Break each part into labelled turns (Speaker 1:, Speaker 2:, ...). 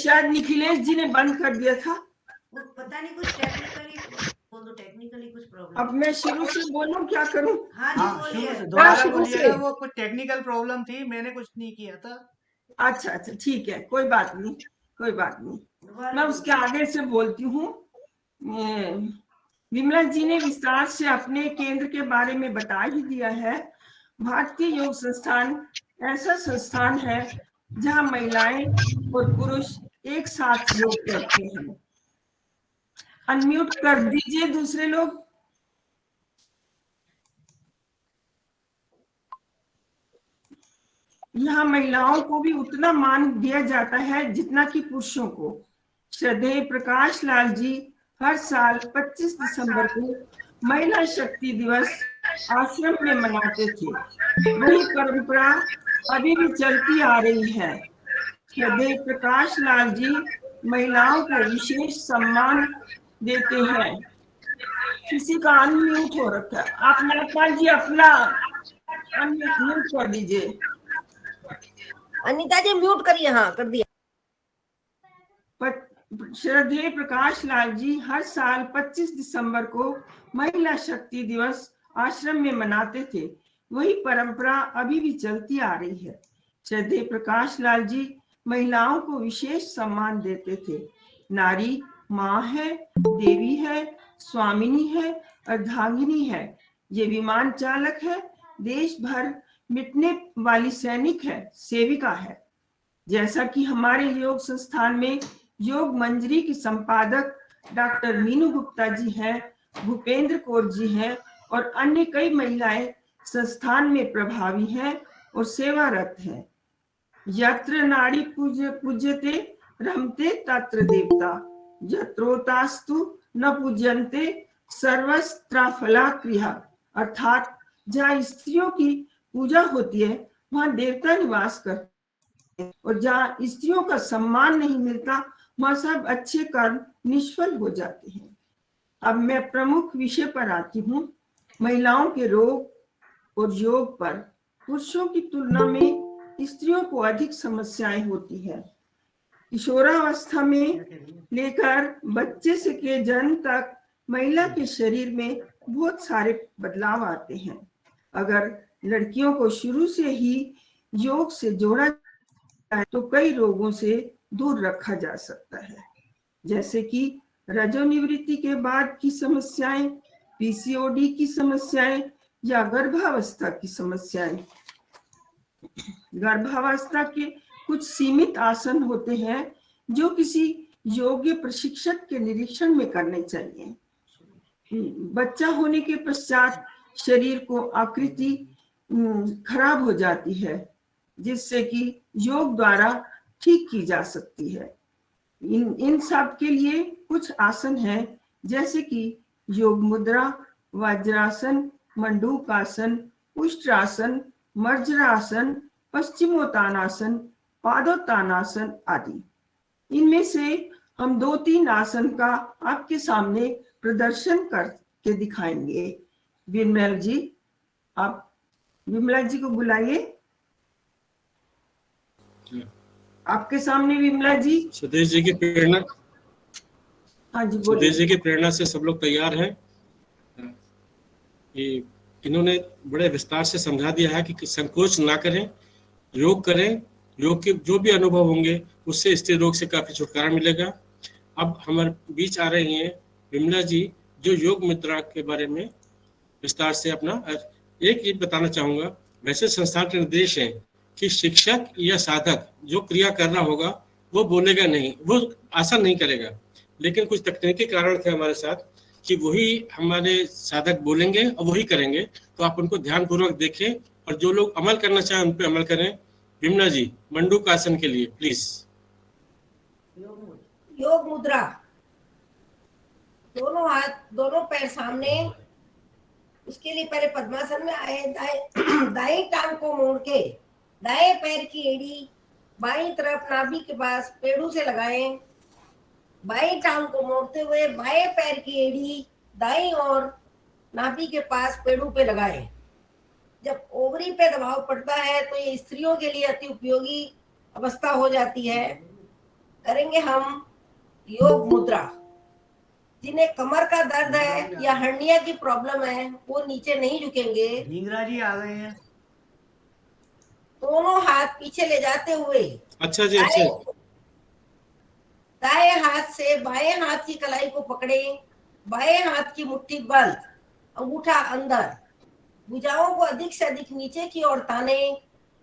Speaker 1: शायद निखिलेश जी ने बंद कर दिया था।
Speaker 2: वो पता नहीं कुछ टेक्निकली कुछ प्रॉब्लम।
Speaker 1: अब मैं शुरू से बोलूं, क्या करूं?
Speaker 2: हाँ जी बोलिए।
Speaker 3: दोबारा
Speaker 1: शुरू
Speaker 3: बोलिए
Speaker 1: से।
Speaker 3: ना, वो कुछ टेक्निकल प्रॉब्लम थी, मैंने कुछ नहीं किया था।
Speaker 1: अच्छा अच्छा ठीक है, कोई बात नहीं, कोई बात नहीं। मैं उसके आगे से बोलती हूँ। विमला जी ने विस्तार से अपने केंद्र के बारे में बता ही दिया है। भारतीय योग संस्थान ऐसा संस्थान है जहां महिलाएं और पुरुष एक साथ योग करते हैं। अनम्यूट कर दीजिए दूसरे लोग। यहाँ महिलाओं को भी उतना मान दिया जाता है जितना कि पुरुषों को। श्रद्धेय प्रकाश लाल जी हर साल 25 दिसंबर को महिला शक्ति दिवस आश्रम में मनाते थे। वही परंपरा अभी भी चलती आ रही है। श्रद्धेय प्रकाश लाल जी महिलाओं को विशेष सम्मान देते हैं। किसी का अनम्यूट हो रखा है, आप नागपाल जी अपना अनम्यूट कर दीजिए।
Speaker 4: अनीता जी म्यूट करिए। हाँ कर दिया।
Speaker 1: श्रद्धेय प्रकाश लाल जी हर साल 25 दिसंबर को महिला शक्ति दिवस आश्रम में मनाते थे। वही परंपरा अभी भी चलती आ रही है। श्रद्धेय प्रकाश लाल जी महिलाओं को विशेष सम्मान देते थे। नारी माँ है, देवी है, स्वामिनी है, अर्धांगिनी है, ये विमान चालक है, देश भर मिटने वाली सैनिक है, सेविका है। जैसा कि हमारे योग संस्थान में योग मंजरी की संपादक डॉक्टर मीनू गुप्ता जी हैं, भूपेंद्र कौर जी हैं और अन्य कई महिलाएं संस्थान में प्रभावी हैं और सेवारत हैं। यत्र नाड़ी पूज्यते रमते तत्र देवता, यत्रोतास्तु न पूज्यन्ते सर्वस्त्राफला क्रिया। अर्थात जहाँ स्त्रियों की पूजा होती है वहाँ देवता निवास करते हैं, और जहाँ स्त्रियों का सम्मान नहीं मिलता वहाँ सब अच्छे कर्म निष्फल हो जाते हैं। अब मैं प्रमुख विषय पर आती हूँ, महिलाओं के रोग और योग पर। पुरुषों की तुलना में स्त्रियों को अधिक समस्याएं होती है। किशोरावस्था में लेकर बच्चे से के जन्म तक महिला के शरीर में बहुत सारे बदलाव आते हैं। अगर लड़कियों को शुरू से ही योग से जोड़ा जाए तो कई रोगों से दूर रखा जा सकता है, जैसे कि रजोनिवृत्ति के बाद की समस्याएं, पीसीओडी की समस्याएं या गर्भावस्था की समस्याएं। गर्भावस्था के कुछ सीमित आसन होते हैं जो किसी योग्य प्रशिक्षक के निरीक्षण में करने चाहिए। बच्चा होने के पश्चात शरीर को आकृति खराब हो जाती है, जिससे कि योग द्वारा ठीक की जा सकती है। इन सब के लिए कुछ आसन हैं, जैसे कि योग मुद्रा, वज्रासन, मंडूकासन, उष्ट्रासन, मर्जरासन, पश्चिमोत्तानासन, पादोत्तानासन आदि। इनमें से हम 2-3 आसन का आपके सामने प्रदर्शन करके दिखाएंगे। विमला जी, आप विमला जी को बुलाइए। आपके सामने विमला जी।
Speaker 5: सुदेश जी की प्रेरणा,
Speaker 1: हाँ जी
Speaker 5: सुदेश जी की प्रेरणा से सब लोग तैयार हैं। इन्होंने बड़े विस्तार से समझा दिया है कि संकोच ना करें, योग करें। योग के जो भी अनुभव होंगे उससे स्त्री रोग से काफी छुटकारा मिलेगा। अब हमारे बीच आ रही हैं विमला जी, जो योग मुद्रा के बारे में विस्तार से अपना एक ये बताना चाहूंगा। वैसे संस्थान के निर्देश हैं कि शिक्षक या साधक जो क्रिया करना होगा वो बोलेगा नहीं, वो आसन नहीं करेगा, लेकिन कुछ तकनीकी कारण थे हमारे साथ कि वही हमारे साधक बोलेंगे और वही करेंगे। तो आप उनको ध्यानपूर्वक देखें और जो लोग अमल करना चाहें उन पर अमल करें। विमला जी, मंडूक आसन के लिए प्लीज।
Speaker 4: योग मुद्रा, दोनों हाथ, दोनों पैर सामने। उसके लिए पहले पद्मासन में आए। दाएं टांग को मोड़ के दाएं पैर की एड़ी बाईं तरफ नाभि के पास पेड़ू से लगाएं। बाईं टांग को मोड़ते हुए बाएं पैर की एड़ी दाईं और नाभि के पास पेड़ू पे लगाएं। जब ओवरी पे दबाव पड़ता है तो ये स्त्रियों के लिए अति उपयोगी अवस्था हो जाती है। करेंगे हम योग मुद्रा। जिन्हें कमर का दर्द है या हर्निया की प्रॉब्लम है वो नीचे नहीं झुकेंगे।
Speaker 3: ढींगरा जी आ गए हैं।
Speaker 4: दोनों हाथ पीछे ले जाते हुए
Speaker 5: अच्छा जी, अच्छा।
Speaker 4: दाएं हाथ से बाएं हाथ की कलाई को पकड़े, बाएं हाथ की मुट्ठी बंद, अंगूठा अंदर, भुजाओं को अधिक से अधिक नीचे की ओर ताने,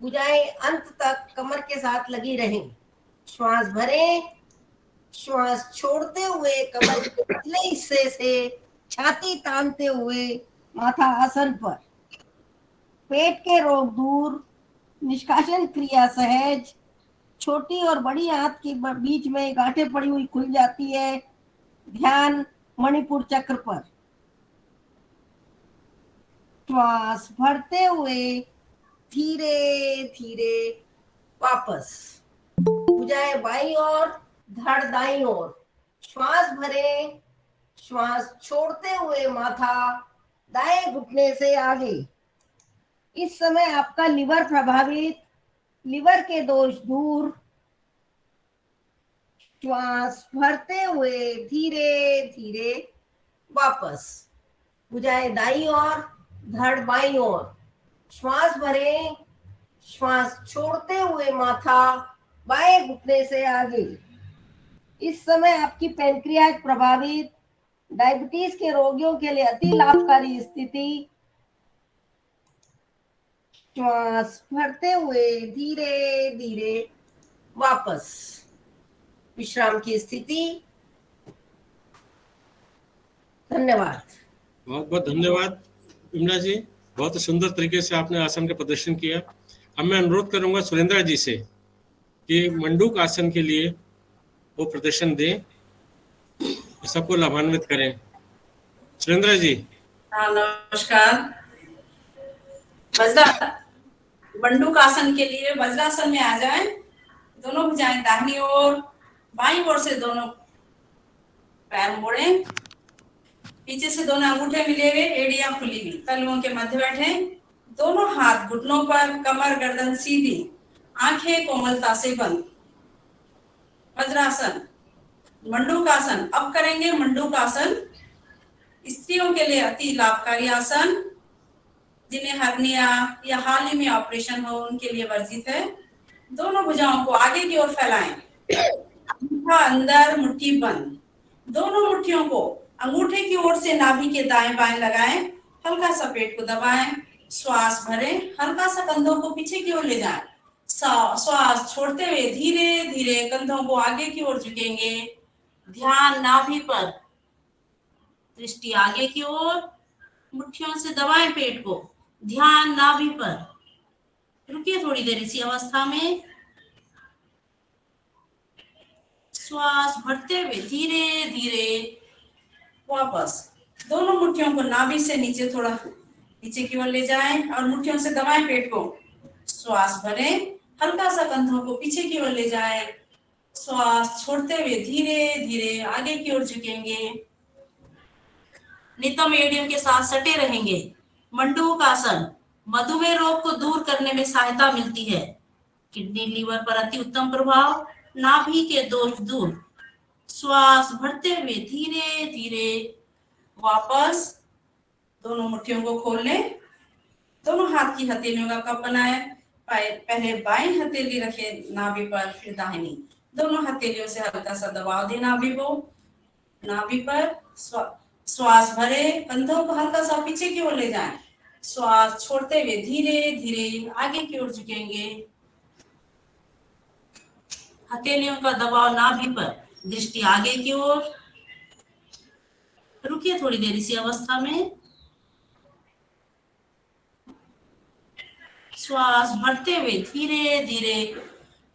Speaker 4: भुजाएं अंत तक कमर के साथ लगी रहें। श्वास भरें, श्वास छोड़ते हुए कमर के पिछले हिस्से से छाती तानते हुए माथा आसन पर। पेट के रोग दूर, निष्कासन क्रिया सहज, छोटी और बड़ी आंत के बीच में गांठें पड़ी हुई खुल जाती है। ध्यान मणिपुर चक्र पर। श्वास भरते हुए धीरे धीरे वापस, भुजाएं बाईं ओर, धड़ दाईं ओर। श्वास भरें, श्वास छोड़ते हुए माथा दाएं घुटने से आगे। इस समय आपका लिवर प्रभावित, लिवर के दोष दूर। श्वास भरते हुए धीरे धीरे वापस, भुजाएं दाईं ओर, धड़ बाईं ओर। श्वास भरें, श्वास छोड़ते हुए माथा बाएं घुटने से आगे। इस समय आपकी पैंक्रियाज प्रभावित, डायबिटीज के रोगियों के लिए अति लाभकारी स्थिति। श्वास भरते हुए धीरे धीरे वापस, विश्राम की स्थिति। धन्यवाद।
Speaker 5: बहुत बहुत धन्यवाद विमला जी, बहुत ही सुंदर तरीके से आपने आसन का प्रदर्शन किया। अब मैं अनुरोध करूंगा सुरेंद्र जी से कि मंडूक आसन के लिए वो प्रदर्शन दें, सबको लाभान्वित करें। सुरेंद्र जी।
Speaker 6: हाँ, नमस्कार। मंडूक आसन के लिए वज्रासन में आ जाएं। दोनों भुजाएं दाहिनी ओर, बाईं ओर से दोनों पैर मोड़ें। पीछे से दोनों अंगूठे मिले हुए, एड़ियां खुली हुई, तलवों के मध्य बैठें। दोनों हाथ घुटनों पर, कमर गर्दन सीधी, आंखें कोमलता से बंद। वज्रासन, मंडूक आसन। अब करेंगे मंडूक आसन। स्त्रियों के लिए अति लाभकारी आसन। जिन्हें हर्निया या हाल ही में ऑपरेशन हो उनके लिए वर्जित है। दोनों भुजाओं को आगे की ओर फैलाएं, अंगूठा अंदर, मुट्ठी बंद। दोनों मुट्ठियों को अंगूठे की ओर से नाभि के दाएं बाएं लगाएं, हल्का सा पेट को दबाएं। श्वास भरें, हल्का सा कंधों को पीछे की ओर ले जाएं। श्वास छोड़ते हुए धीरे धीरे कंधों को आगे की ओर झुकेंगे। ध्यान नाभि पर, दृष्टि आगे की ओर, मुट्ठियों से दबाएं पेट को। ध्यान नाभि पर। रुकिए थोड़ी देर इसी अवस्था में। श्वास भरते हुए धीरे धीरे वापस। दोनों मुट्ठियों को नाभि से नीचे थोड़ा नीचे की ओर ले जाएं और मुट्ठियों से दबाएं पेट को। श्वास भरें, हल्का सा कंधों को पीछे की ओर ले जाएं। श्वास छोड़ते हुए धीरे धीरे आगे की ओर झुकेंगे। नितंब एड़ियों के साथ सटे रहेंगे। मंडूक आसन मधुमेह रोग को दूर करने में सहायता मिलती है। किडनी लीवर पर अति उत्तम प्रभाव, नाभि के दोष दूर। श्वास भरते हुए धीरे धीरे वापस। दोनों मुट्ठियों को खोल लें। दोनों हाथ की हथेलियों का कप बनाएं। पहले बाईं हथेली रखे नाभि पर, फिर दाहिनी। दोनों हथेलियों से हल्का सा दबाव दें नाभि को, नाभि पर। श्वास भरे, कंधों को हल्का सा पीछे की ओर ले जाएं। श्वास छोड़ते हुए धीरे धीरे आगे की ओर झुकेंगे। हथेलियों का दबाव नाभि पर, दृष्टि आगे की ओर। रुकिए थोड़ी देर इसी अवस्था में। श्वास भरते हुए धीरे धीरे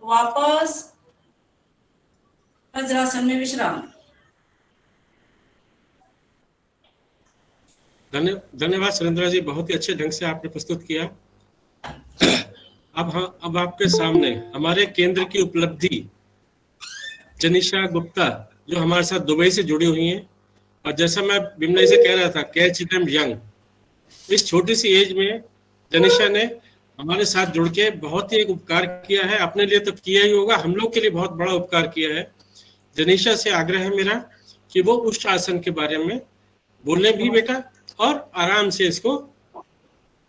Speaker 6: वापस वज्रासन में विश्राम।
Speaker 5: धन्यवाद सुरेंद्र जी, बहुत ही अच्छे ढंग से आपने प्रस्तुत किया। अब आपके सामने हमारे केंद्र की उपलब्धि जनिशा गुप्ता, जो हमारे साथ दुबई से जुड़ी हुई हैं। और जैसा मैं बिमला से कह रहा था, कैच देम यंग, इस छोटी सी एज में जनिशा ने हमारे साथ जुड़ के बहुत ही एक उपकार किया है। अपने लिए तो किया ही होगा, हम लोग के लिए बहुत बड़ा उपकार किया है। जनीशा से आग्रह है मेरा कि वो उष्ट आसन के बारे में बोले भी बेटा, और आराम से इसको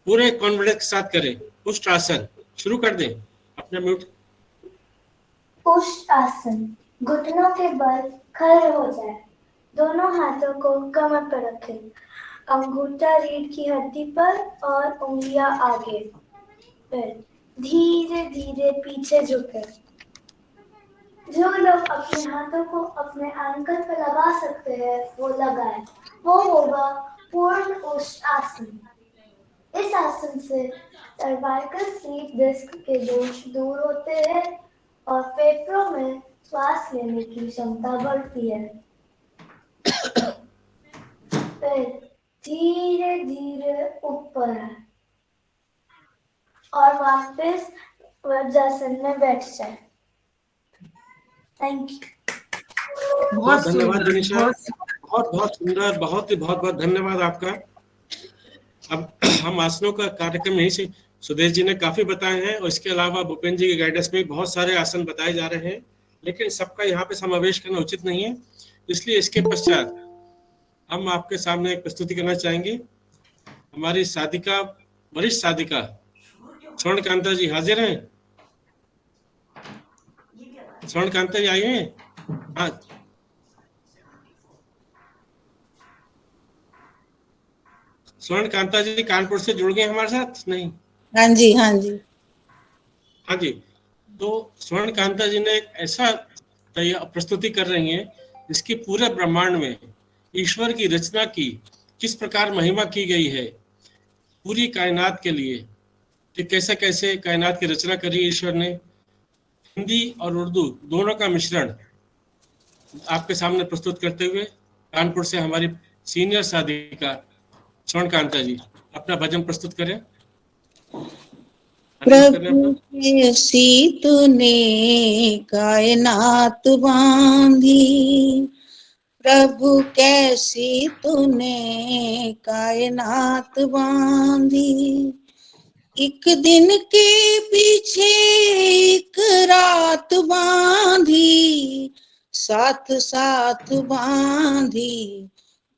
Speaker 5: पूरे कॉन्फिडेंस के साथ करें। उष्ट आसन शुरू कर दें, अपना म्यूट।
Speaker 7: उष्ट आसन, घुटनों के बल खड़े हो जाए, दोनों हाथों को कमर पर रखें, अंगूठा रीढ़ की हड्डी पर और उंगलियां आगे, फिर धीरे धीरे पीछे झुके। जो लोग अपने हाथों को अपने एंकल पर लगा सकते हैं वो लगाएं, वो होगा पूर्ण उष्ट आसन। इस आसन से सर्वाइकल स्लीप डिस्क के दोष दूर होते हैं और फेफड़ों में श्वास लेने की क्षमता बढ़ती है। फिर धीरे धीरे ऊपर आए और वापस वज्रासन में बैठ जाए। Thank you.
Speaker 5: बहुत धन्यवाद जनीशा, बहुत बहुत सुंदर, बहुत बहुत धन्यवाद आपका। अब हम आसनों का कार्यक्रम यहीं से सुदेश जी ने काफी बताए हैं, और इसके अलावा भूपेंद्र जी के गाइडेंस में बहुत सारे आसन बताए जा रहे हैं, लेकिन सबका यहाँ पे समावेश करना उचित नहीं है। इसलिए इसके पश्चात हम आपके सामने एक प्रस्तुति करना चाहेंगे। हमारी साधिका, वरिष्ठ साधिका स्वर्णकांता जी हाजिर हैं? स्वर्णकांता जी आई हैं? हाँ, स्वर्णकांता जी कानपुर से जुड़ गए हमारे साथ? नहीं?
Speaker 8: हाँ जी, हाँ जी,
Speaker 5: हाँ जी। तो स्वर्णकांता जी ने एक ऐसा प्रस्तुति कर रही हैं जिसकी पूरे ब्रह्मांड में ईश्वर की रचना की किस प्रकार महिमा की गई है पूरी कायनात के लिए, कि कैसे कैसे कायनात की रचना करी ईश्वर ने। हिंदी और उर्दू दोनों का मिश्रण आपके सामने प्रस्तुत करते हुए कानपुर से हमारी सीनियर साधिका स्वर्णकांता जी अपना भजन प्रस्तुत करें।
Speaker 8: प्रभु कैसी तूने कायनात बांधी, प्रभु कैसी तूने कायनात बांधी, एक दिन के पीछे एक रात बांधी, साथ साथ बांधी,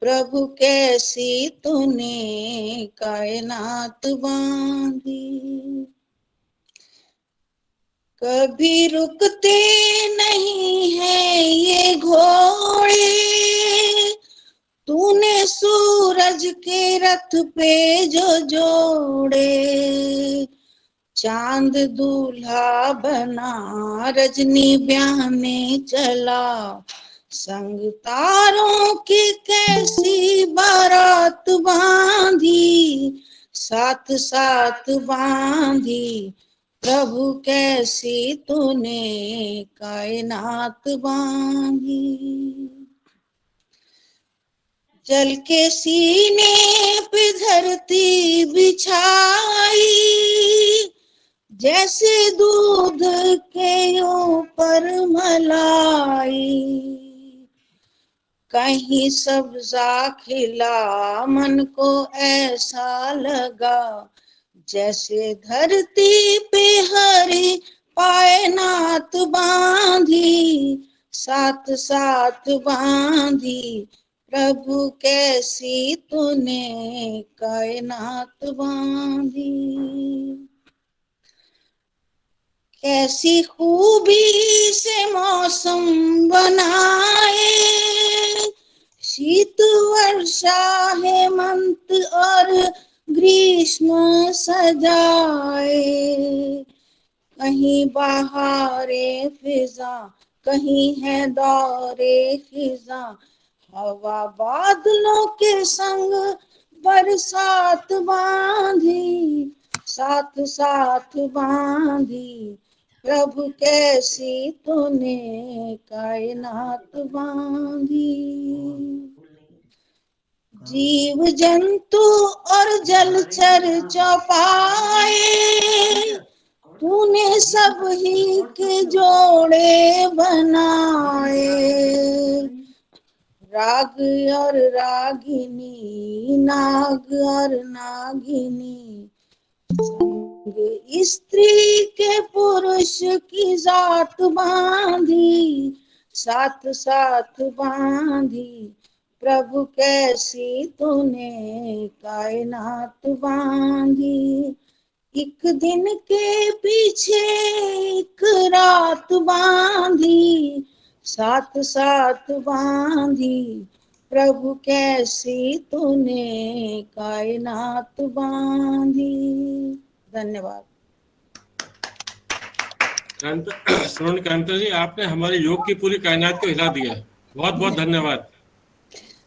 Speaker 8: प्रभु कैसी तूने कायनात बांधी। कभी रुकते नहीं है ये घोड़े, तूने सूरज के रथ पे जो जोड़े, चांद दूल्हा बना रजनी ब्याहने चला, संग तारों की कैसी बारात बांधी, साथ साथ बांधी, प्रभु कैसी तूने कायनात बांधी। जल के सीने पे धरती बिछाई, जैसे दूध के ऊपर मलाई, कहीं सब्जा खिला मन को ऐसा लगा, जैसे धरती पे हरी कायनात बांधी, साथ साथ बांधी, प्रभु कैसी तूने कायनात बांधी। कैसी खूबी से मौसम बनाए, शीत वर्षा हेमंत और ग्रीष्म सजाए, कहीं बहारे फिजा, कहीं है दौरे खिजा, हवा बादलों के संग बरसात बांधी, साथ साथ बांधी, प्रभु कैसी तूने कायनात बांधी। जीव जंतु और जलचर चौपाए, तूने सब ही के जोड़े बनाए, राग और रागिनी, नाग और नागिनी, स्त्री के पुरुष की जात बांधी, साथ साथ बांधी, प्रभु कैसी तूने कायनात बांधी। एक दिन के पीछे एक रात बांधी, साथ साथ बांधी, प्रभु कैसी तूने कायनात बांधी। धन्यवाद।
Speaker 5: श्रवण कांता जी, आपने हमारे योग की पूरी कायनात को हिला दिया। बहुत बहुत धन्यवाद।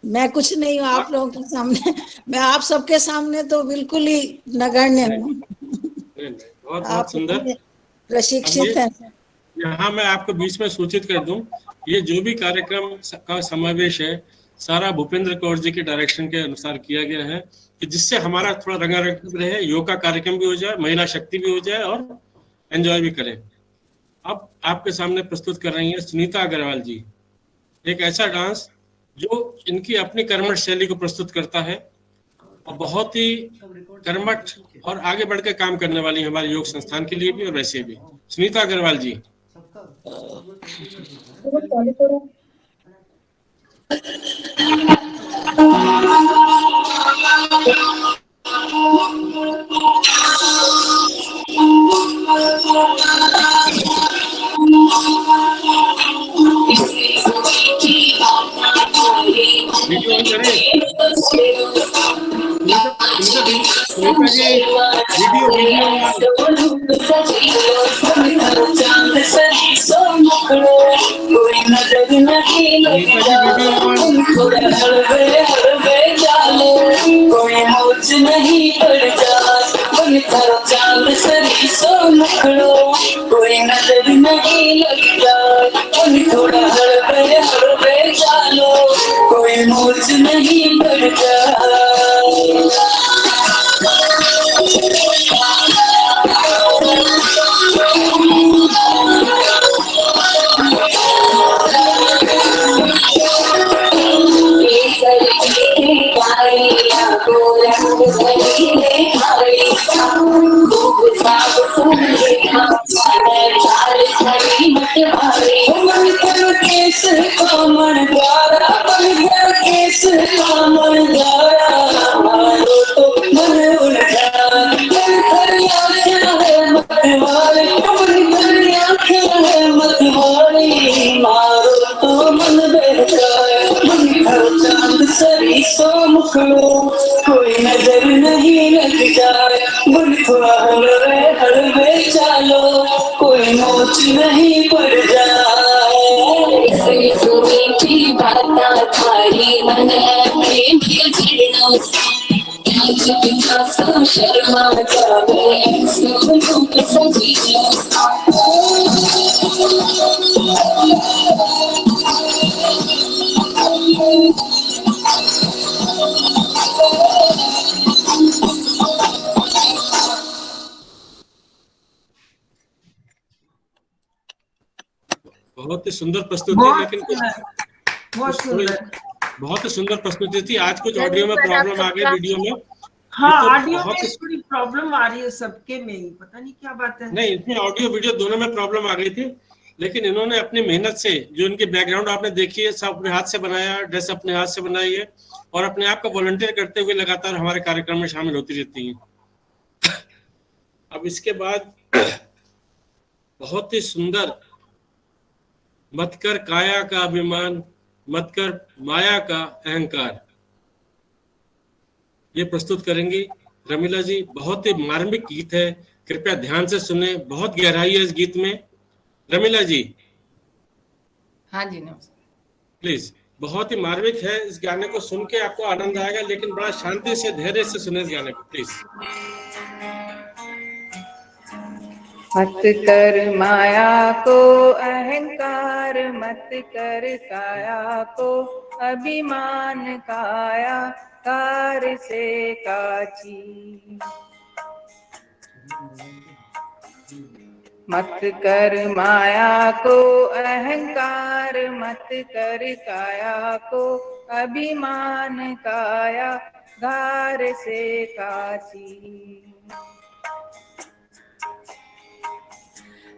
Speaker 8: मैं कुछ नहीं हूँ आप लोगों के सामने, मैं आप सबके सामने तो बिल्कुल ही नगण्य हूँ।
Speaker 5: बहुत बहुत
Speaker 8: आप
Speaker 5: सुंदर,
Speaker 8: प्रशिक्षित हैं।
Speaker 5: यहाँ मैं आपको बीच में सूचित कर दूं, ये जो भी कार्यक्रम का समावेश है सारा भूपेंद्र कौर जी के डायरेक्शन के अनुसार किया गया है, कि जिससे हमारा थोड़ा रंगारंग रहे, योग का कार्यक्रम भी हो जाए, महिला शक्ति भी हो जाए और एंजॉय भी करें। अब आपके सामने प्रस्तुत कर रही हैं सुनीता अग्रवाल जी, एक ऐसा डांस जो इनकी अपनी कर्मठ शैली को प्रस्तुत करता है और बहुत ही कर्मठ और आगे बढ़ के काम करने वाली हमारे योग संस्थान के लिए भी और वैसे भी। सुनीता अग्रवाल जी। वीडियो ऑन करें। सुनीता जी, वीडियो
Speaker 9: कोई मौज नहीं पड़ जा, चांद सरी सो मुखड़ो, कोई नजर नहीं लग जाए, थोड़ा हड़बे चालो, कोई मौज नहीं पड़ जाए। कोई नजर नहीं लग जाए, बुन थोड़ा हलवे चालो, कोई नोच नहीं पड़ जाए। मीठी बात थारी मन है प्रेम के झरनों से, शर्मा जावे सजी।
Speaker 5: बहुत ही सुंदर प्रस्तुति, लेकिन बहुत ही सुंदर प्रस्तुति थी। आज कुछ ऑडियो में प्रॉब्लम आ गई, वीडियो में।
Speaker 1: हाँ, ऑडियो में थोड़ी प्रॉब्लम आ रही है सबके में ही, पता नहीं क्या बात है।
Speaker 5: नहीं, इसमें ऑडियो वीडियो दोनों में प्रॉब्लम आ गई थी, लेकिन इन्होंने अपनी मेहनत से, जो इनकी बैकग्राउंड आपने देखी है, सब अपने हाथ से बनाया, ड्रेस अपने हाथ से बनाई है और अपने आप को वॉलंटियर करते हुए लगातार हमारे कार्यक्रम में शामिल होती रहती हैं। अब इसके बाद बहुत ही सुंदर मत कर काया का अभिमान, मत कर माया का अहंकार, ये प्रस्तुत करेंगी रमीला जी। बहुत ही मार्मिक गीत है, कृपया ध्यान से सुने, बहुत गहराई है इस गीत में। रमीला जी।
Speaker 10: हाँ जी, नमस्कार।
Speaker 5: प्लीज, बहुत ही मार्मिक है, इस गाने को सुन के आपको आनंद आएगा, लेकिन बड़ा शांति से, धैर्य से सुने इस गाने को प्लीज।
Speaker 10: मत कर माया को अहंकार, मत कर काया को अभिमान, काया कार से काची। मत कर माया को अहंकार, मत कर काया को अभिमान, काया घार से काची।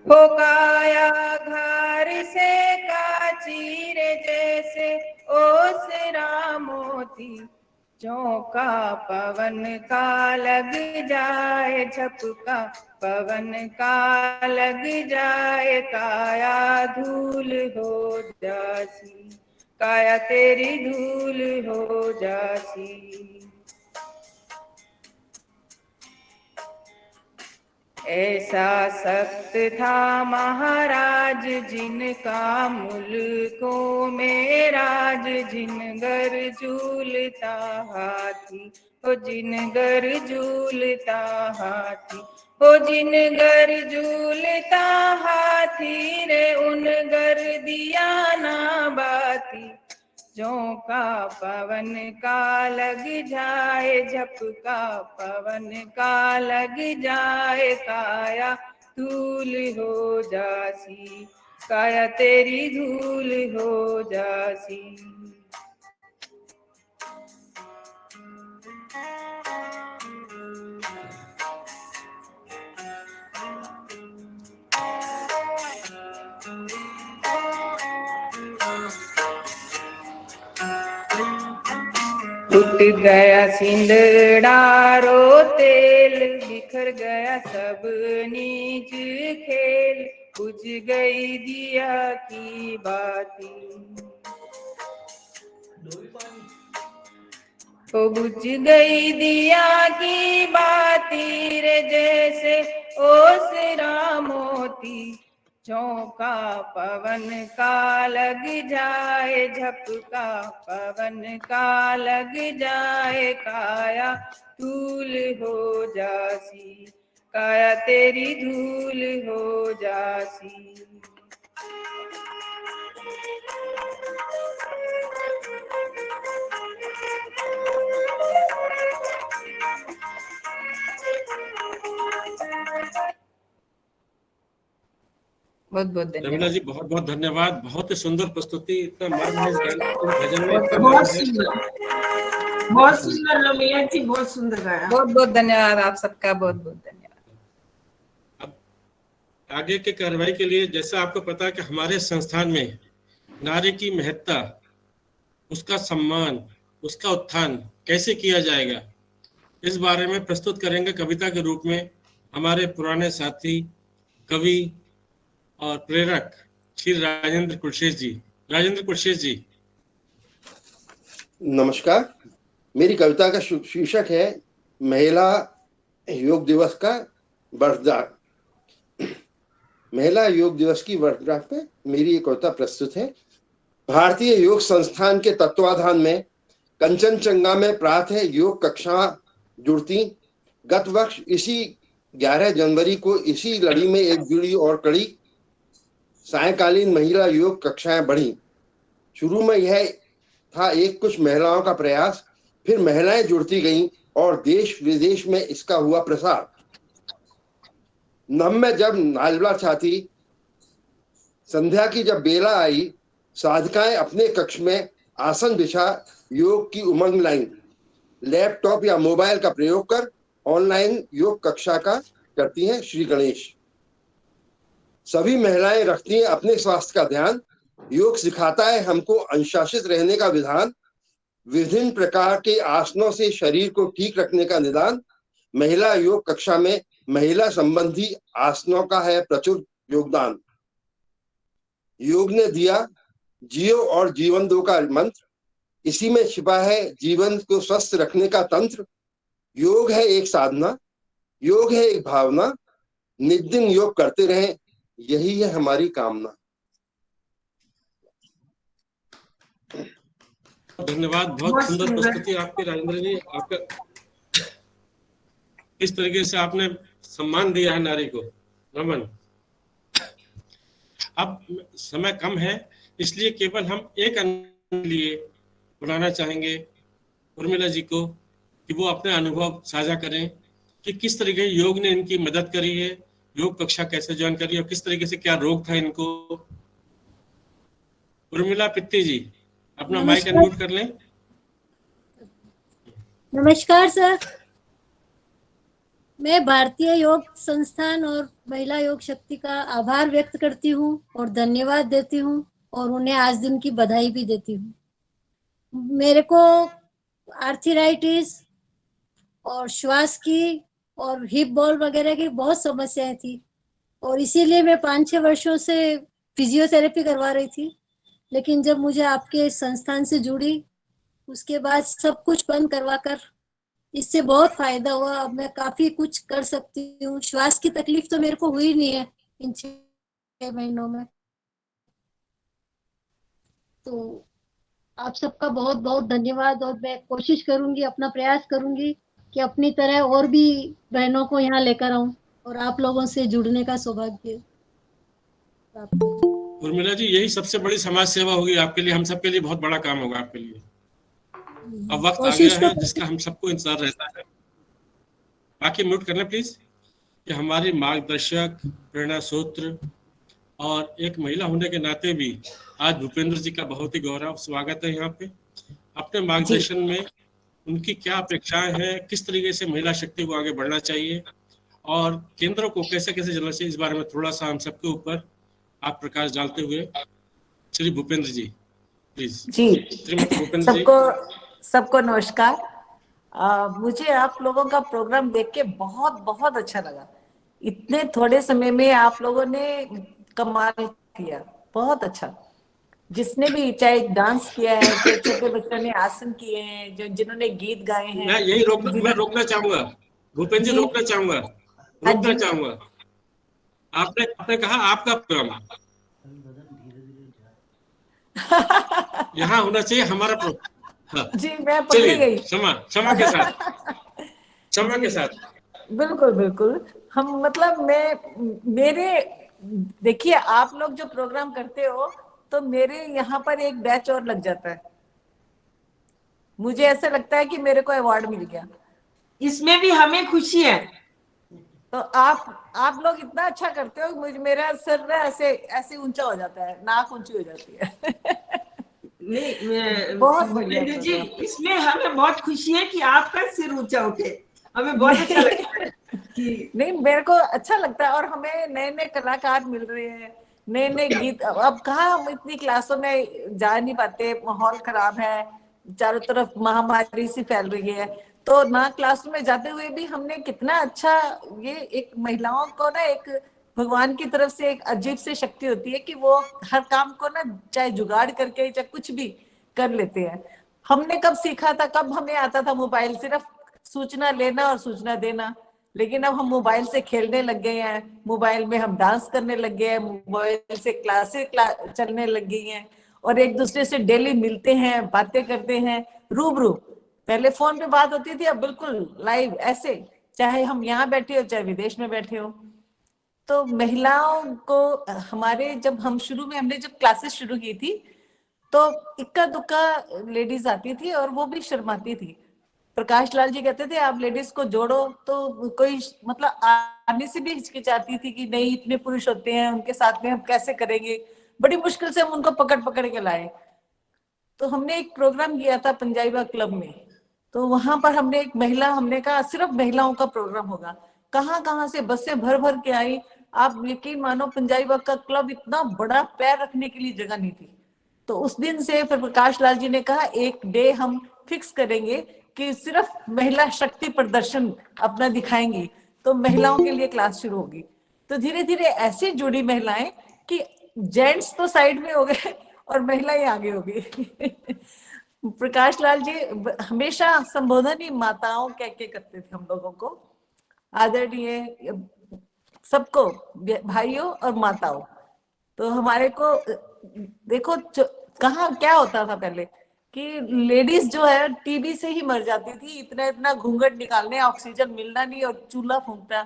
Speaker 10: हो काया घर से कांची रे जैसे ओसरा मोती, चौका पवन का लग जाए झपका, पवन का लग जाए काया धूल हो जासी, काया तेरी धूल हो जासी। ऐसा सख्त था महाराज जिनका मुल्कों में राज, जिनगर झूलता हाथी, ओ जिनगर झूलता हाथी, ओ जिनगर झूलता हाथी रे, उन गर दिया ना बाती, झोंका पवन का लग जाए झपका, पवन का लग जाए काया धूल हो जासी, काया तेरी धूल हो जासी। टूट गया सिंदड़ारो तेल, बिखर गया सब नीच खेल, बुझ गई दिया की बाती, ओ बुझ गई दिया की बाती रे, जैसे ओसरा मोती, चौका पवन का लग जाए झपका, पवन का लग जाए काया धूल हो जासी, काया तेरी धूल हो जासी। बहुत बहुत
Speaker 5: रमीला
Speaker 10: धन्यवाद।
Speaker 5: जी, बहुत बहुत धन्यवाद। बहुत ही सुंदर प्रस्तुति, इतना मर्म है इस भजन में, इतना
Speaker 1: बहुत
Speaker 5: मर्म है।
Speaker 1: सुंदर, बहुत सुंदर रमीला जी, बहुत सुंदर गाया।
Speaker 10: बहुत बहुत धन्यवाद आप सबका, बहुत बहुत धन्यवाद।
Speaker 5: अब आगे के कार्रवाई के लिए, जैसा आपको पता है कि हमारे संस्थान में नारी की महत्ता, उसका सम्मान, उसका उत्थान कैसे किया जाएगा, इस बारे में प्रस्तुत करेंगे कविता के रूप में हमारे पुराने साथी, कवि और प्रेरक श्री राजेंद्र कुलशेष जी। राजेंद्र कुलशेष जी,
Speaker 11: नमस्कार। मेरी कविता का शीर्षक है महिला योग दिवस का वर्षगांठ। महिला योग दिवस की वर्षगांठ पे मेरी ये कविता प्रस्तुत है। भारतीय योग संस्थान के तत्वाधान में कंचनजंगा में प्रातः योग कक्षा जुड़ती। गत वर्ष इसी 11 जनवरी को इसी लड़ी में एक जुड़ी और कड़ी सायकालीन महिला योग कक्षाएं बढ़ी। शुरू में यह था एक कुछ महिलाओं का प्रयास, फिर महिलाएं जुड़ती गईं और देश विदेश में इसका हुआ प्रसार। नम में जब नालवा छाती, संध्या की जब बेला आई, साधकाएं अपने कक्ष में आसन बिछा योग की उमंग लाईं। लैपटॉप या मोबाइल का प्रयोग कर ऑनलाइन योग कक्षा का करती हैं श्री गणेश। सभी महिलाएं रखती हैं अपने स्वास्थ्य का ध्यान। योग सिखाता है हमको अनुशासित रहने का विधान। विभिन्न प्रकार के आसनों से शरीर को ठीक रखने का निदान। महिला योग कक्षा में महिला संबंधी आसनों का है प्रचुर योगदान। योग ने दिया जियो और जीवन दो का मंत्र, इसी में छिपा है जीवन को स्वस्थ रखने का तंत्र। योग है एक साधना, योग है एक भावना, नित दिन योग करते रहें, यही है हमारी कामना।
Speaker 5: धन्यवाद। बहुत सुंदर प्रस्तुति आपकी राजेंद्र जी। आपका इस तरीके से आपने सम्मान दिया है नारी को, नमन। अब समय कम है, इसलिए केवल हम एक लिए बुलाना चाहेंगे उर्मिला जी को कि वो अपने अनुभव साझा करें कि किस तरीके योग ने इनकी मदद करी है, योग कक्षा कैसे ज्वाइन करी और किस तरीके से क्या रोग था इनको। उर्मिला पित्ती जी, अपना माइक अनम्यूट कर लें।
Speaker 12: नमस्कार सर। मैं भारतीय योग संस्थान और महिला योग शक्ति का आभार व्यक्त करती हूँ और धन्यवाद देती हूँ और उन्हें आज दिन की बधाई भी देती हूँ। मेरे को आर्थराइटिस और श्वास की और हिप बॉल वगैरह की बहुत समस्याएं थी और इसीलिए मैं 5-6 वर्षों से फिजियोथेरेपी करवा रही थी, लेकिन जब मुझे आपके संस्थान से जुड़ी उसके बाद सब कुछ बंद करवाकर इससे बहुत फायदा हुआ। अब मैं काफी कुछ कर सकती हूँ। श्वास की तकलीफ तो मेरे को हुई नहीं है इन 6 महीनों में। तो आप सबका बहुत बहुत धन्यवाद और मैं कोशिश करूंगी, अपना प्रयास करूंगी कि अपनी तरह और भी बहनों को यहाँ लेकर आऊं और आप लोगों से जुड़ने का सौभाग्य प्राप्त करूं।
Speaker 5: उर्मिला जी, यही सबसे बड़ी समाज सेवा होगी आपके लिए, हम सबके लिए बहुत बड़ा काम होगा आपके लिए। अब वक्त आ गया है जिसका हम सबको इंतजार रहता है। बाकी म्यूट करना प्लीज। कि हमारी मार्गदर्शक, प्रेरणा सूत्र और एक महिला होने के नाते भी आज भूपेंद्र जी का बहुत ही गौरव स्वागत है यहाँ पे। अपने मार्गदर्शन में उनकी क्या अपेक्षाएं हैं, किस तरीके से महिला शक्ति को आगे बढ़ना चाहिए और केंद्रों को कैसे कैसे चलना चाहिए, इस बारे में थोड़ा सा हम सबके ऊपर आप प्रकाश डालते हुए श्री भूपेंद्र जी प्लीज।
Speaker 10: जी,
Speaker 5: श्रीमती भूपेंद्र जी।
Speaker 10: सबको नमस्कार। मुझे आप लोगों का प्रोग्राम देख के बहुत बहुत अच्छा लगा। इतने थोड़े समय में आप लोगों ने कमाल किया, बहुत अच्छा। जिसने भी चाहे डांस किया है, चाहे छोटे बच्चों ने आसन किए हैं, जो जिन्होंने गीत गाए हैं,
Speaker 5: मैं रोकना चाहूंगा भूपेंद्र जी, रोकना चाहूंगा। आपने कहा आपका प्रोग्राम यहाँ होना चाहिए, हमारा प्रोग्राम। हाँ।
Speaker 10: जी, मैं पकड़ी गई।
Speaker 5: क्षमा के साथ
Speaker 10: बिल्कुल। हम मतलब मेरे देखिए, आप लोग जो प्रोग्राम करते हो तो मेरे यहाँ पर एक बैच और लग जाता है। मुझे ऐसा लगता है कि मेरे को अवार्ड मिल गया।
Speaker 1: इसमें भी हमें खुशी है।
Speaker 10: तो आप लोग इतना अच्छा करते हो, मुझे मेरा सिर ना ऐसे ऊंचा हो जाता है, नाक ऊंची हो जाती है।
Speaker 1: नहीं,
Speaker 10: बहुत बढ़िया
Speaker 1: जी, इसमें हमें बहुत खुशी है कि आपका सिर ऊंचा उठे। हमें बहुत अच्छा लगता है कि
Speaker 10: नहीं, मेरे को अच्छा लगता है। और हमें नए नए कलाकार मिल रहे हैं, नए नए गीत। अब कहाँ हम इतनी क्लासों में जा नहीं पाते, माहौल खराब है, चारों तरफ महामारी सी फैल रही है। तो ना क्लास में जाते हुए भी हमने कितना अच्छा, ये एक महिलाओं को ना एक भगवान की तरफ से एक अजीब सी शक्ति होती है कि वो हर काम को ना चाहे जुगाड़ करके चाहे कुछ भी कर लेते हैं। हमने कब सीखा था, कब हमें आता था मोबाइल सिर्फ सूचना लेना और सूचना देना, लेकिन अब हम मोबाइल से खेलने लग गए हैं, मोबाइल में हम डांस करने लग गए हैं, मोबाइल से क्लासेस चलने लग गई हैं और एक दूसरे से डेली मिलते हैं, बातें करते हैं रूबरू। पहले फोन पे बात होती थी, अब बिल्कुल लाइव, ऐसे चाहे हम यहाँ बैठे हो चाहे विदेश में बैठे हो। तो महिलाओं को हमारे जब हमने जब क्लासेस शुरू की थी तो इक्का दुक्का लेडीज आती थी और वो भी शर्माती थी। प्रकाश लाल जी कहते थे आप लेडीज को जोड़ो, तो कोई मतलब आने से भी हिचकिचाती थी कि नहीं, इतने पुरुष होते हैं, उनके साथ में हम कैसे करेंगे। बड़ी मुश्किल से हम उनको पकड़ के लाए। तो हमने एक प्रोग्राम किया था पंजाबी क्लब में, तो वहां पर हमने कहा सिर्फ महिलाओं का प्रोग्राम होगा। कहाँ से बसें भर के आई। आप यकीन मानो, पंजाबी का क्लब इतना बड़ा, पैर रखने के लिए जगह नहीं थी। तो उस दिन से फिर प्रकाश लाल जी ने कहा एक डे हम फिक्स करेंगे कि सिर्फ महिला शक्ति प्रदर्शन अपना दिखाएंगी, तो महिलाओं के लिए क्लास शुरू होगी। तो धीरे धीरे ऐसी जुड़ी महिलाएं कि जेंट्स तो साइड में हो गए और महिलाएं आगे हो गई। प्रकाश लाल जी हमेशा संबोधन ही माताओं कह के करते थे हम लोगों को, आदरणीय सबको, भाइयों और माताओं। तो हमारे को देखो कहाँ क्या होता था पहले कि लेडीज जो है टीबी से ही मर जाती थी, इतना घूंघट निकालने, ऑक्सीजन मिलना नहीं और चूल्हा फूंकना,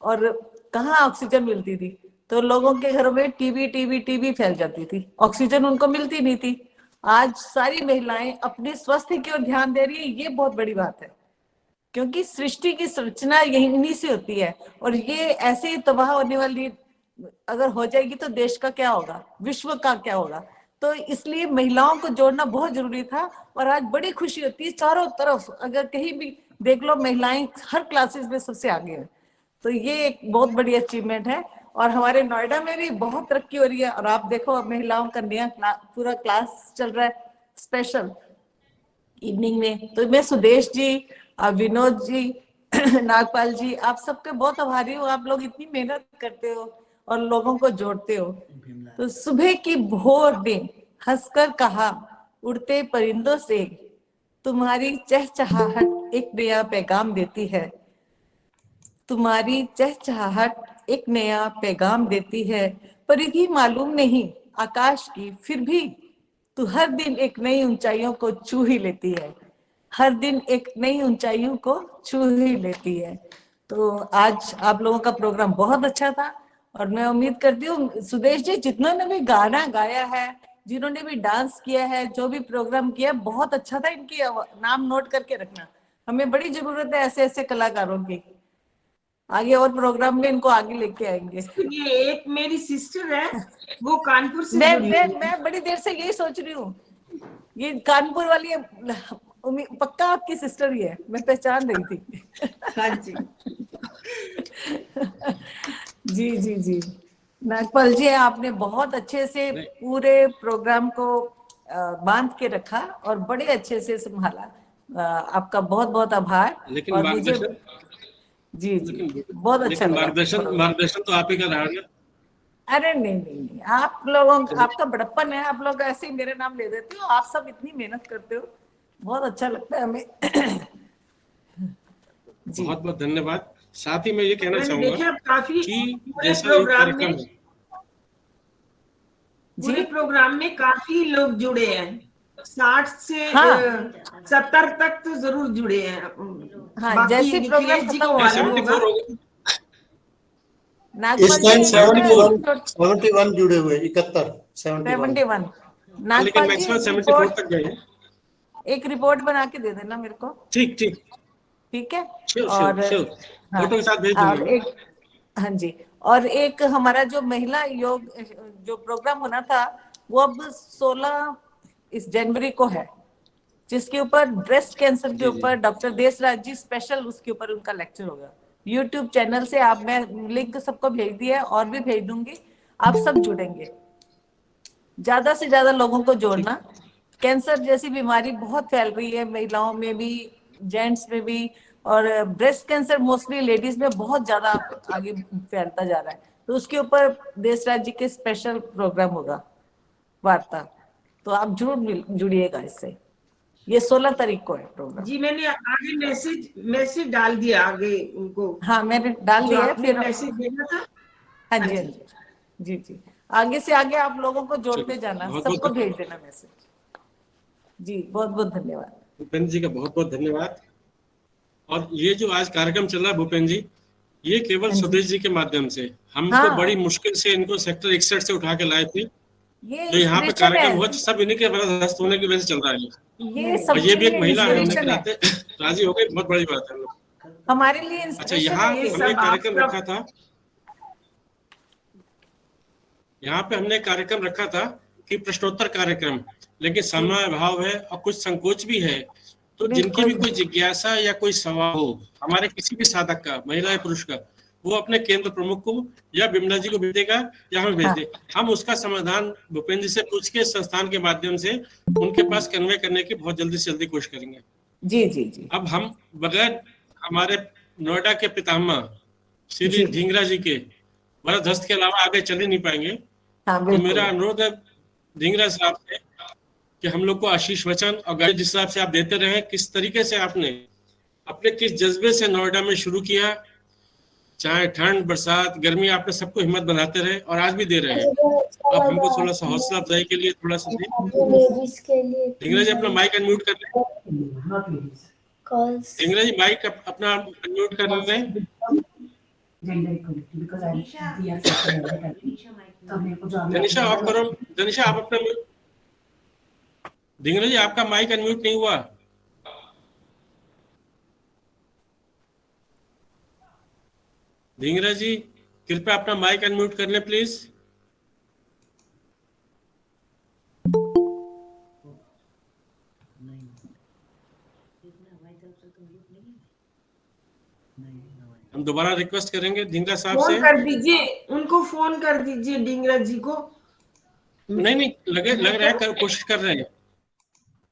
Speaker 10: और कहाँ ऑक्सीजन मिलती थी। तो लोगों के घरों में टीबी फैल जाती थी, ऑक्सीजन उनको मिलती नहीं थी। आज सारी महिलाएं अपने स्वास्थ्य की ओर ध्यान दे रही है, ये बहुत बड़ी बात है, क्योंकि सृष्टि की संरचना यहीं से होती है। और ये ऐसे ही तबाह होने वाली अगर हो जाएगी तो देश का क्या होगा, विश्व का क्या होगा। तो इसलिए महिलाओं को जोड़ना बहुत जरूरी था। और आज बड़ी खुशी होती है, चारों तरफ अगर कहीं भी देख लो महिलाएं हर क्लासेस में सबसे आगे है। तो ये एक बहुत बड़ी अचीवमेंट है। और हमारे नोएडा में भी बहुत तरक्की हो रही है। और आप देखो महिलाओं का नया पूरा क्लास चल रहा है स्पेशल इवनिंग में। तो मैं सुदेश जी, विनोद जी, नागपाल जी, आप सबके बहुत आभारी हूँ। आप लोग इतनी मेहनत करते हो और लोगों को जोड़ते हो। तो सुबह की भोर में हंसकर कहा उड़ते परिंदों से, तुम्हारी चहचहाहट एक नया पैगाम देती है। तुम्हारी चहचहाहट एक नया पैगाम देती है। परिधि मालूम नहीं आकाश की, फिर भी तू हर दिन एक नई ऊंचाइयों को छू ही लेती है। हर दिन एक नई ऊंचाइयों को छू ही लेती है। तो आज आप लोगों का प्रोग्राम बहुत अच्छा था। और मैं उम्मीद करती हूँ सुदेश जी, जिन्होंने भी गाना गाया है, जिन्होंने भी डांस किया है, जो भी प्रोग्राम किया, बहुत अच्छा था। इनकी नाम नोट करके रखना, हमें बड़ी जरूरत है ऐसे ऐसे कलाकारों की। आगे और प्रोग्राम में इनको आगे लेके आएंगे।
Speaker 1: ये एक मेरी सिस्टर है, वो कानपुर से जुड़ी हुई है।
Speaker 10: मैं बड़ी देर से यही सोच रही हूँ, ये कानपुर वाली है, पक्का आपकी सिस्टर ही है, मैं पहचान रही थी।
Speaker 1: हाँ जी।
Speaker 10: जी जी जी, नागपाल जी आपने बहुत अच्छे से पूरे प्रोग्राम को बांध के रखा और बड़े अच्छे से संभाला। आपका बहुत बहुत आभार।
Speaker 5: लेकिन
Speaker 10: और मुझे जी जी बहुत अच्छा लगा।
Speaker 5: मार्गदर्शन तो आप ही का रहा ना।
Speaker 10: अरे नहीं नहीं नहीं, आप लोगों आपका बड़प्पन है, आप लोग ऐसे ही मेरे नाम ले देते हो। आप सब इतनी मेहनत करते हो, बहुत अच्छा लगता है हमें।
Speaker 5: बहुत बहुत धन्यवाद। साथ ही मैं ये कहना चाहूंगा
Speaker 1: काफी
Speaker 5: कि
Speaker 1: पूरे
Speaker 5: जैसा
Speaker 1: प्रोग्राम
Speaker 5: कार्यक्रम
Speaker 1: में, पूरे प्रोग्राम में काफी लोग जुड़े हैं, 60 से 70 तक तो जरूर जुड़े हैं।
Speaker 10: हाँ, जैसे प्रोग्राम
Speaker 1: जी को मालूम होगा।
Speaker 13: इस टाइम 71 जुड़े हुए, 71
Speaker 10: नागपाल जी
Speaker 5: 74 तक गए।
Speaker 10: एक रिपोर्ट बना के दे देना मेरे को।
Speaker 5: ठीक ठीक
Speaker 10: ठीक है।
Speaker 5: और फोटो के साथ भेज दूंगा।
Speaker 10: एक हाँ जी, और एक हमारा जो महिला योग जो प्रोग्राम होना था वो अब 16 इस जनवरी को है, जिसके ऊपर ब्रेस्ट कैंसर के ऊपर डॉक्टर देसराज जी स्पेशल उसके ऊपर उनका लेक्चर होगा। यूट्यूब चैनल से आप, मैं लिंक सबको भेज दिया है और भी भेज दूंगी। आप सब जुड़ेंगे, ज्यादा से ज्यादा लोगों को जोड़ना। कैंसर जैसी बीमारी बहुत फैल रही है, महिलाओं में भी, जेंट्स में भी, और ब्रेस्ट कैंसर मोस्टली लेडीज में बहुत ज्यादा आगे फैलता जा रहा है। तो उसके ऊपर देसराज जी के स्पेशल प्रोग्राम होगा, वार्ता। तो आप जरूर जुड़िएगा इससे। ये 16 तारीख को है प्रोग्राम।
Speaker 1: जी मैंने आगे मैसेज डाल दिया आगे उनको।
Speaker 10: हाँ मैंने डाल दिया है, फिर
Speaker 1: मैसेज देना था।
Speaker 10: हाँ जी हाँ जी जी, आगे से आगे आप लोगों को जोड़ते जाना, सबको भेज देना मैसेज। जी बहुत बहुत धन्यवाद
Speaker 5: भूपेंद्र जी का, बहुत बहुत धन्यवाद। और ये जो आज कार्यक्रम चल रहा है भूपेंद्र जी, ये केवल सुदेश जी के माध्यम से, हमको बड़ी मुश्किल से इनको सेक्टर 61 से उठा के लाए थे। जो यहाँ पे कार्यक्रम हुआ सब इन्हीं के मदद होने की वजह से चल रहा है। और ये भी एक महिला है, होने के नाते राजी हो गई, बहुत बड़ी बात है
Speaker 10: हमारे लिए।
Speaker 5: अच्छा, यहाँ हमने कार्यक्रम रखा था, यहाँ पे हमने कार्यक्रम रखा था कि प्रश्नोत्तर कार्यक्रम, लेकिन समय अभाव है और कुछ संकोच भी है। तो जिनकी भी कोई जिज्ञासा या कोई सवाल हो हमारे किसी भी साधक का, महिला या पुरुष का, वो अपने केंद्र प्रमुख को या बिमला जी को भेजेगा या हमें भेज दे। हम उसका समाधान भूपेंद्र जी से पूछ के संस्थान के माध्यम से उनके पास कन्वे करने की बहुत जल्दी से जल्दी कोशिश करेंगे।
Speaker 10: जी जी जी।
Speaker 5: अब हम बगैर हमारे नोएडा के पितामह श्री ढींगरा जी के वरद हस्त के अलावा आगे चल ही नहीं पाएंगे। तो मेरा अनुरोध है ढींगरा साहब से कि हम लोग को आशीष वचन और गाइड जिस हिसाब से आप देते रहे, किस तरीके से आपने अपने किस जज्बे से नोएडा में शुरू किया, चाहे ठंड बरसात गर्मी, आपने सबको हिम्मत बनाते रहे और आज भी दे रहे हैं। अब हमको थोड़ा सा हौसला अफजाई के लिए थोड़ा सा ढींगरा जी अपना माइक अनम्यूट कर लें। ढींगरा जी माइक अपना अनम्यूट कर लें। जनिशा ऑफ करो, जनिशा आप अपना, ढींगरा जी आपका माइक अनम्यूट नहीं हुआ। ढींगरा जी कृपया अपना माइक अनम्यूट कर लें प्लीज। हम दोबारा रिक्वेस्ट करेंगे ढींगरा साहब
Speaker 1: फोन
Speaker 5: से।
Speaker 1: कर दीजिए, उनको फोन कर दीजिए ढींगरा जी को।
Speaker 5: नहीं लग रहा है कोशिश कर रहे हैं।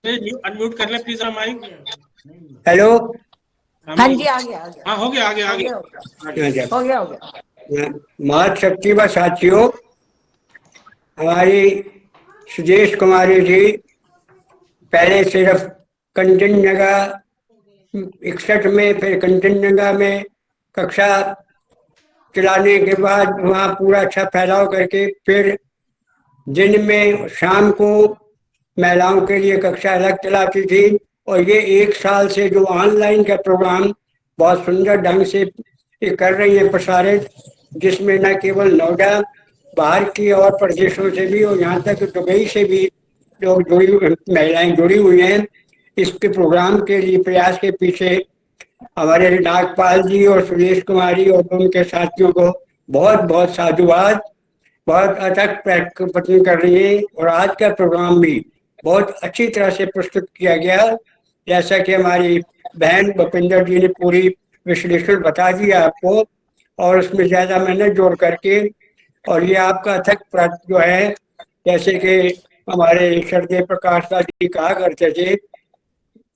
Speaker 5: अनम्यूट कर ले प्लीज माइक।
Speaker 14: हेलो।
Speaker 10: हाँ जी, आ गया।
Speaker 5: हाँ हो गया, आगे
Speaker 10: हो गया।
Speaker 14: मातृशक्ति व साथियों, हमारी सुदेश कुमारी जी पहले सिर्फ कंचनजंगा 61 में, फिर कंचनजंगा में कक्षा चलाने के बाद वहाँ पूरा अच्छा फैलाव करके फिर दिन में शाम को महिलाओं के लिए कक्षा अलग चलाती थी। और ये 1 साल से जो ऑनलाइन का प्रोग्राम बहुत सुंदर ढंग से ये कर रही है प्रसारित, जिसमें न केवल नोएडा, बाहर की और प्रदेशों से भी और यहाँ तक दुबई से भी लोग महिलाएं जुड़ी हुई हैं। इसके प्रोग्राम के लिए प्रयास के पीछे हमारे नागपाल जी और सुरेश कुमारी और उनके साथियों को बहुत बहुत साधुवाद। बहुत अथक प्रयत्न कर रही है और आज का प्रोग्राम भी बहुत अच्छी तरह से प्रस्तुत किया गया, जैसा कि हमारी बहन भूपिंदर जी ने पूरी विश्लेषण बता दिया आपको, और उसमें ज्यादा मेहनत जोड़ करके। और ये आपका अथक प्रयत्न जो है, जैसे कि हमारे श्रद्धेय प्रकाश जी कहा करते थे,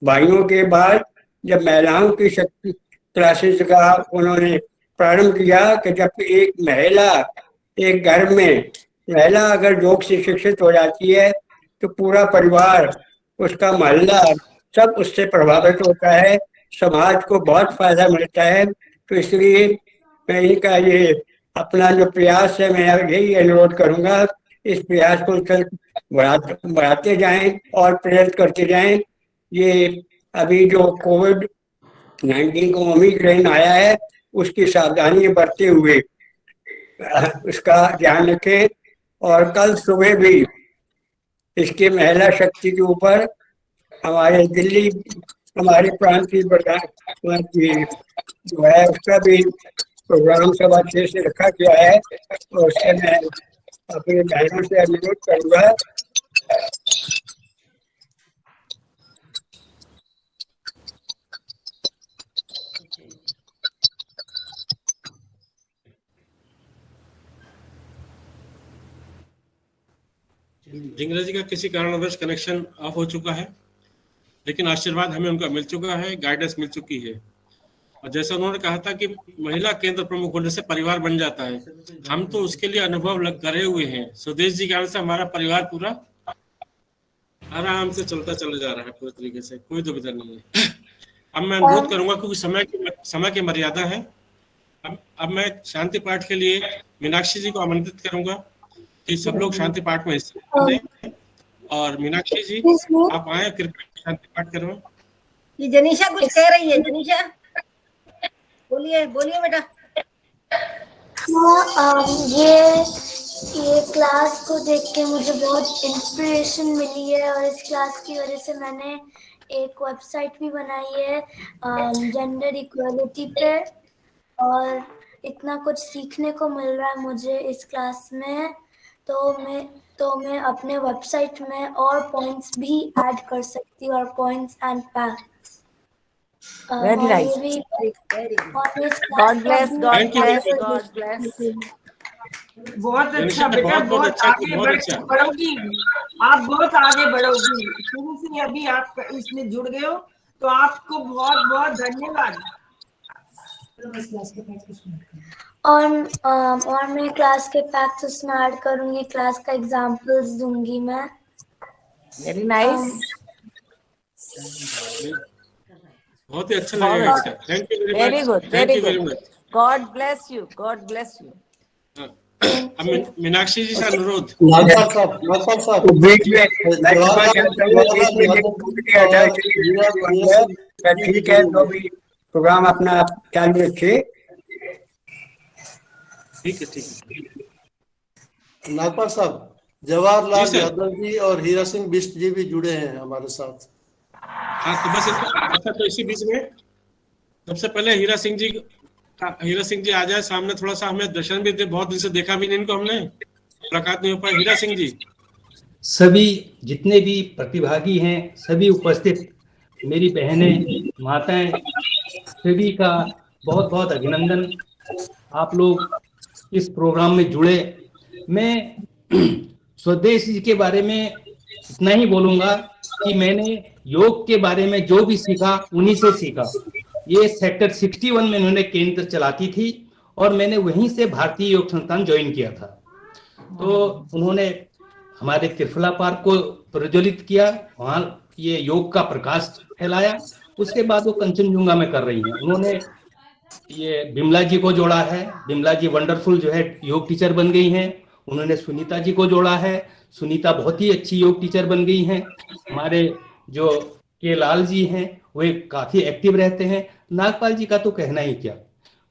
Speaker 14: भाइयों के बाद जब महिलाओं की शक्ति क्लासेस का उन्होंने प्रारंभ किया कि जब एक महिला एक घर में महिला अगर योग से शिक्षित हो जाती है तो पूरा परिवार, उसका मोहल्ला सब उससे प्रभावित होता है, समाज को बहुत फायदा मिलता है। तो इसलिए मैं इनका ये अपना जो प्रयास है, मैं यही अनुरोध करूंगा, इस प्रयास को बढ़ाते जाएं और प्रेरित करते जाएं। ये अभी जो कोविड-19 को ओमिक्रॉन आया है, उसकी सावधानी बरतते हुए उसका ध्यान रखें। और कल सुबह भी इसके महिला शक्ति के ऊपर हमारे दिल्ली, हमारे प्रांतीय प्रधान जो है, उसका भी प्रोग्राम सब अच्छे से रखा गया है। और उससे मैं अपने बहनों से अनुरोध करूंगा
Speaker 5: ढींगरा जी का किसी कारणवश कनेक्शन ऑफ हो चुका है, लेकिन आशीर्वाद हमें उनका मिल चुका है, गाइडेंस मिल चुकी है। और जैसा उन्होंने कहा था कि महिला केंद्र प्रमुख होने से परिवार बन जाता है, हम तो उसके लिए अनुभव करे हुए हैं। सुदेश जी के कारण से हमारा परिवार पूरा आराम से चलता चला जा रहा है पूरे तरीके से, कोई दुविधा नहीं है। अब मैं अनुरोध करूंगा, क्योंकि समय की मर्यादा है, अब मैं शांति पाठ के लिए मीनाक्षी जी को आमंत्रित करूंगा कि सब लोग शांति पाठ में हिस्सा लें। और मीनाक्षी जी आप आए, कृपया शांति पाठ करो।
Speaker 4: ये जनीशा कुछ कह रही है। जनीशा बोलिए बेटा।
Speaker 7: हाँ, ये क्लास को देख के मुझे बहुत इंस्पिरेशन मिली है, और इस क्लास की वजह से मैंने एक वेबसाइट भी बनाई है जेंडर इक्वालिटी पे, और इतना कुछ सीखने को मिल रहा है मुझे इस क्लास में। तो मैं अपने वेबसाइट में और पॉइंट्स भी ऐड कर सकती हूँ, और points and facts.
Speaker 10: Very nice. God bless.
Speaker 1: बहुत अच्छा बेटा, बहुत आगे बढ़ोगी आप, बहुत आगे बढ़ोगी। शुरू से अभी आप इसमें जुड़ गए हो, तो आपको बहुत बहुत धन्यवाद।
Speaker 7: और मैं क्लास के फैक्ट्स उसमें ऐड करूंगी, क्लास का एग्जांपल्स दूंगी मैं।
Speaker 10: वेरी नाइस,
Speaker 5: बहुत ही अच्छा लगा। Thank you
Speaker 10: very good, very good. God bless you, God bless you.
Speaker 5: Meenakshi ji से अनुरोध,
Speaker 14: ठीक है, तो भी प्रोग्राम अपना चालू रखिए।
Speaker 5: ठीक है।
Speaker 13: नागपाल साहब, जवाहरलाल यादव जी और हीरा सिंह बिष्ट जी भी जुड़े हैं हमारे साथ।
Speaker 5: हाँ, तो बस अच्छा, तो इसी बीच में सबसे पहले हीरा सिंह जी आ जाए सामने, थोड़ा सा हमें दर्शन भी दे, बहुत दिन से देखा भी नहीं इनको हमने, मुलाकात नहीं हो पाई। हीरा सिंह जी।
Speaker 15: सभी जितने भी प्रतिभागी हैं, सभी उपस्थित मेरी बहनें, माताएं, सभी का बहुत बहुत अभिनंदन, आप लोग इस प्रोग्राम में जुड़े। मैं स्वदेश जी के बारे में इतना ही बोलूंगा कि मैंने योग के बारे में जो भी सीखा उन्हीं से सीखा। ये सेक्टर 61 में उन्होंने केंद्र चलाती थी और मैंने वहीं से भारतीय योग संस्थान ज्वाइन किया था। तो उन्होंने हमारे त्रिफला पार्क को प्रज्वलित किया, वहां ये योग का प्रकाश फैलाया। उसके बाद वो कंचनजुंगा में कर रही हैं। उन्होंने ये बिमला जी को जोड़ा है, बिमला जी वंडरफुल जो है योग टीचर बन गई हैं। उन्होंने सुनीता जी को जोड़ा है, सुनीता बहुत ही अच्छी योग टीचर बन गई हैं। हमारे जो के लाल जी हैं वे काफी एक्टिव रहते हैं। नागपाल जी का तो कहना ही क्या।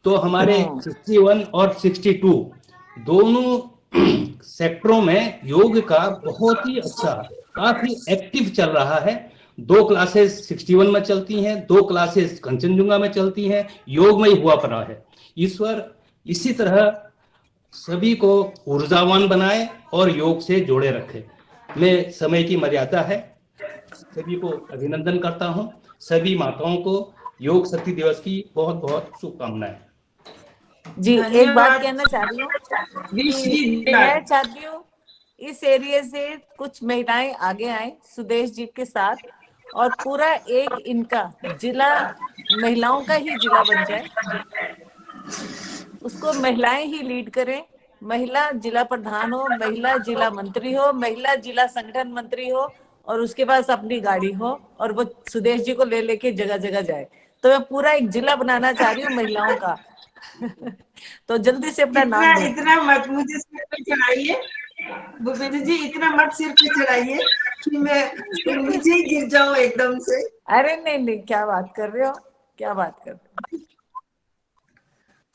Speaker 15: तो हमारे 61 और 62 दोनों सेक्टरों में योग का बहुत ही अच्छा काफी एक्टिव चल रहा है। 2 क्लासेस 61 में चलती हैं, 2 क्लासेस कंचनजुंगा में चलती हैं। योग में ही हुआ पड़ा है। ईश्वर इसी तरह सभी को ऊर्जावान बनाए और योग से जोड़े रखे। मैं समय की मर्यादा है, सभी को अभिनंदन करता हूं। सभी माताओं को योग शक्ति दिवस की बहुत बहुत शुभकामनाएं।
Speaker 10: जी, एक बात कहना चाह रही हूँ, मैं चाहती हूँ इस एरिया से कुछ महिलाएं आगे आए सुदेश जी के साथ, और पूरा एक इनका जिला महिलाओं का ही जिला बन जाए, उसको महिलाएं ही लीड करें। महिला जिला प्रधान हो, महिला जिला मंत्री हो, महिला जिला संगठन मंत्री हो, और उसके पास अपनी गाड़ी हो, और वो सुदेश जी को ले लेके जगह जगह जाए। तो मैं पूरा एक जिला बनाना चाह रही हूँ महिलाओं का। तो जल्दी से अपना नाम दो।
Speaker 1: इतना मत मुझे सिर पे चढ़ाइए भूपेंद्र जी, इतना मत सिर पे चढ़ाइए कि मैं नीचे ही गिर जाऊं एकदम से।
Speaker 10: अरे नहीं नहीं, क्या बात कर रहे हो, क्या बात कर रहे हो।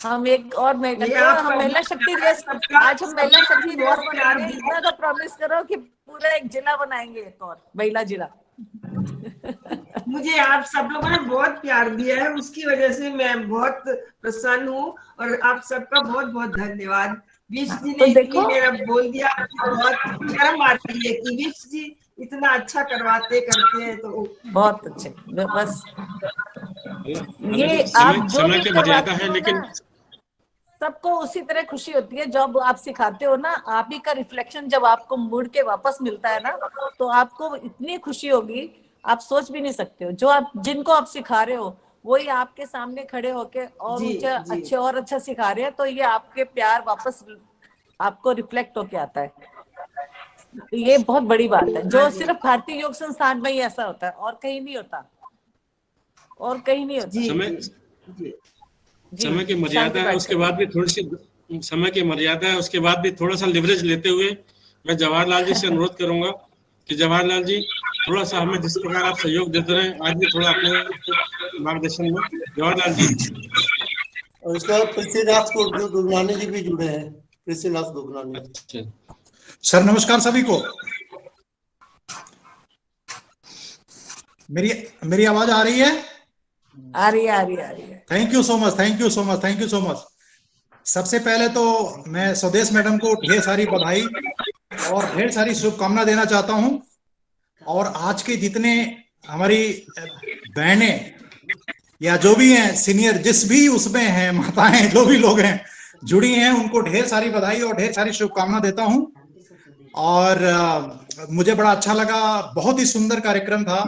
Speaker 10: हम एक और हम महिला शक्ति दिवस, आज हम महिला शक्ति दिवस मनाएंगे। इतना तो प्रॉमिस करो कि पूरा एक जिला बनाएंगे, एक और महिला जिला।
Speaker 1: मुझे आप सब लोगों ने बहुत प्यार दिया है, उसकी वजह से मैं बहुत प्रसन्न हूँ, और आप सबका बहुत बहुत धन्यवाद। विश जी ने इतनी मेरा बोल दिया, बहुत शर्म आती है कि विश जी इतना अच्छा करते हैं। तो
Speaker 10: बहुत अच्छे, बस ये आप जो
Speaker 5: समय की मर्यादा है, लेकिन
Speaker 10: सबको उसी तरह खुशी होती है। जब आप सिखाते हो ना, आप ही का रिफ्लेक्शन जब आपको मुड़ के वापस मिलता है ना, तो आपको इतनी खुशी होगी आप सोच भी नहीं सकते हो। जो आप जिनको आप सिखा रहे हो वही आपके सामने खड़े होके और अच्छे और अच्छा सिखा रहे हैं, तो ये आपके प्यार वापस आपको रिफ्लेक्ट होके आता है। ये बहुत बड़ी बात है, जो सिर्फ भारतीय योग संस्थान में ही ऐसा होता है, और कहीं नहीं होता, और कहीं नहीं होता।
Speaker 5: समय की मर्यादा है, उसके बाद भी थोड़ी सी समय की मर्यादा है, उसके बाद भी थोड़ा सा लिवरेज लेते हुए मैं जवाहरलाल जी से अनुरोध करूंगा कि जवाहरलाल जी थोड़ा सा हमें जिस प्रकार आप सहयोग देते रहे, आज भी थोड़ा अपने मार्गदर्शन में। जवाहरलाल जी।
Speaker 13: और उसके बाद पृथ्वीनाथ गुगनानी जी भी जुड़े हैं। पृथ्वीनाथ गुगनानी।
Speaker 16: सर नमस्कार सभी को। मेरी आवाज आ रही है?
Speaker 10: आ रही है।
Speaker 16: Thank you so much. सबसे पहले तो मैं स्वदेश मैडम को ढेर सारी बधाई और ढेर सारी शुभकामना देना चाहता हूं। और आज के जितने हमारी बहनें या जो भी हैं सीनियर, जिस भी उसमें हैं, माताएं, जो भी लोग हैं जुड़ी हैं, उनको ढेर सारी बधाई और ढेर सारी शुभकामना देता हूं। और मुझे बड़ा अच्छा लगा, बहुत ही सुंदर कार्यक्रम था,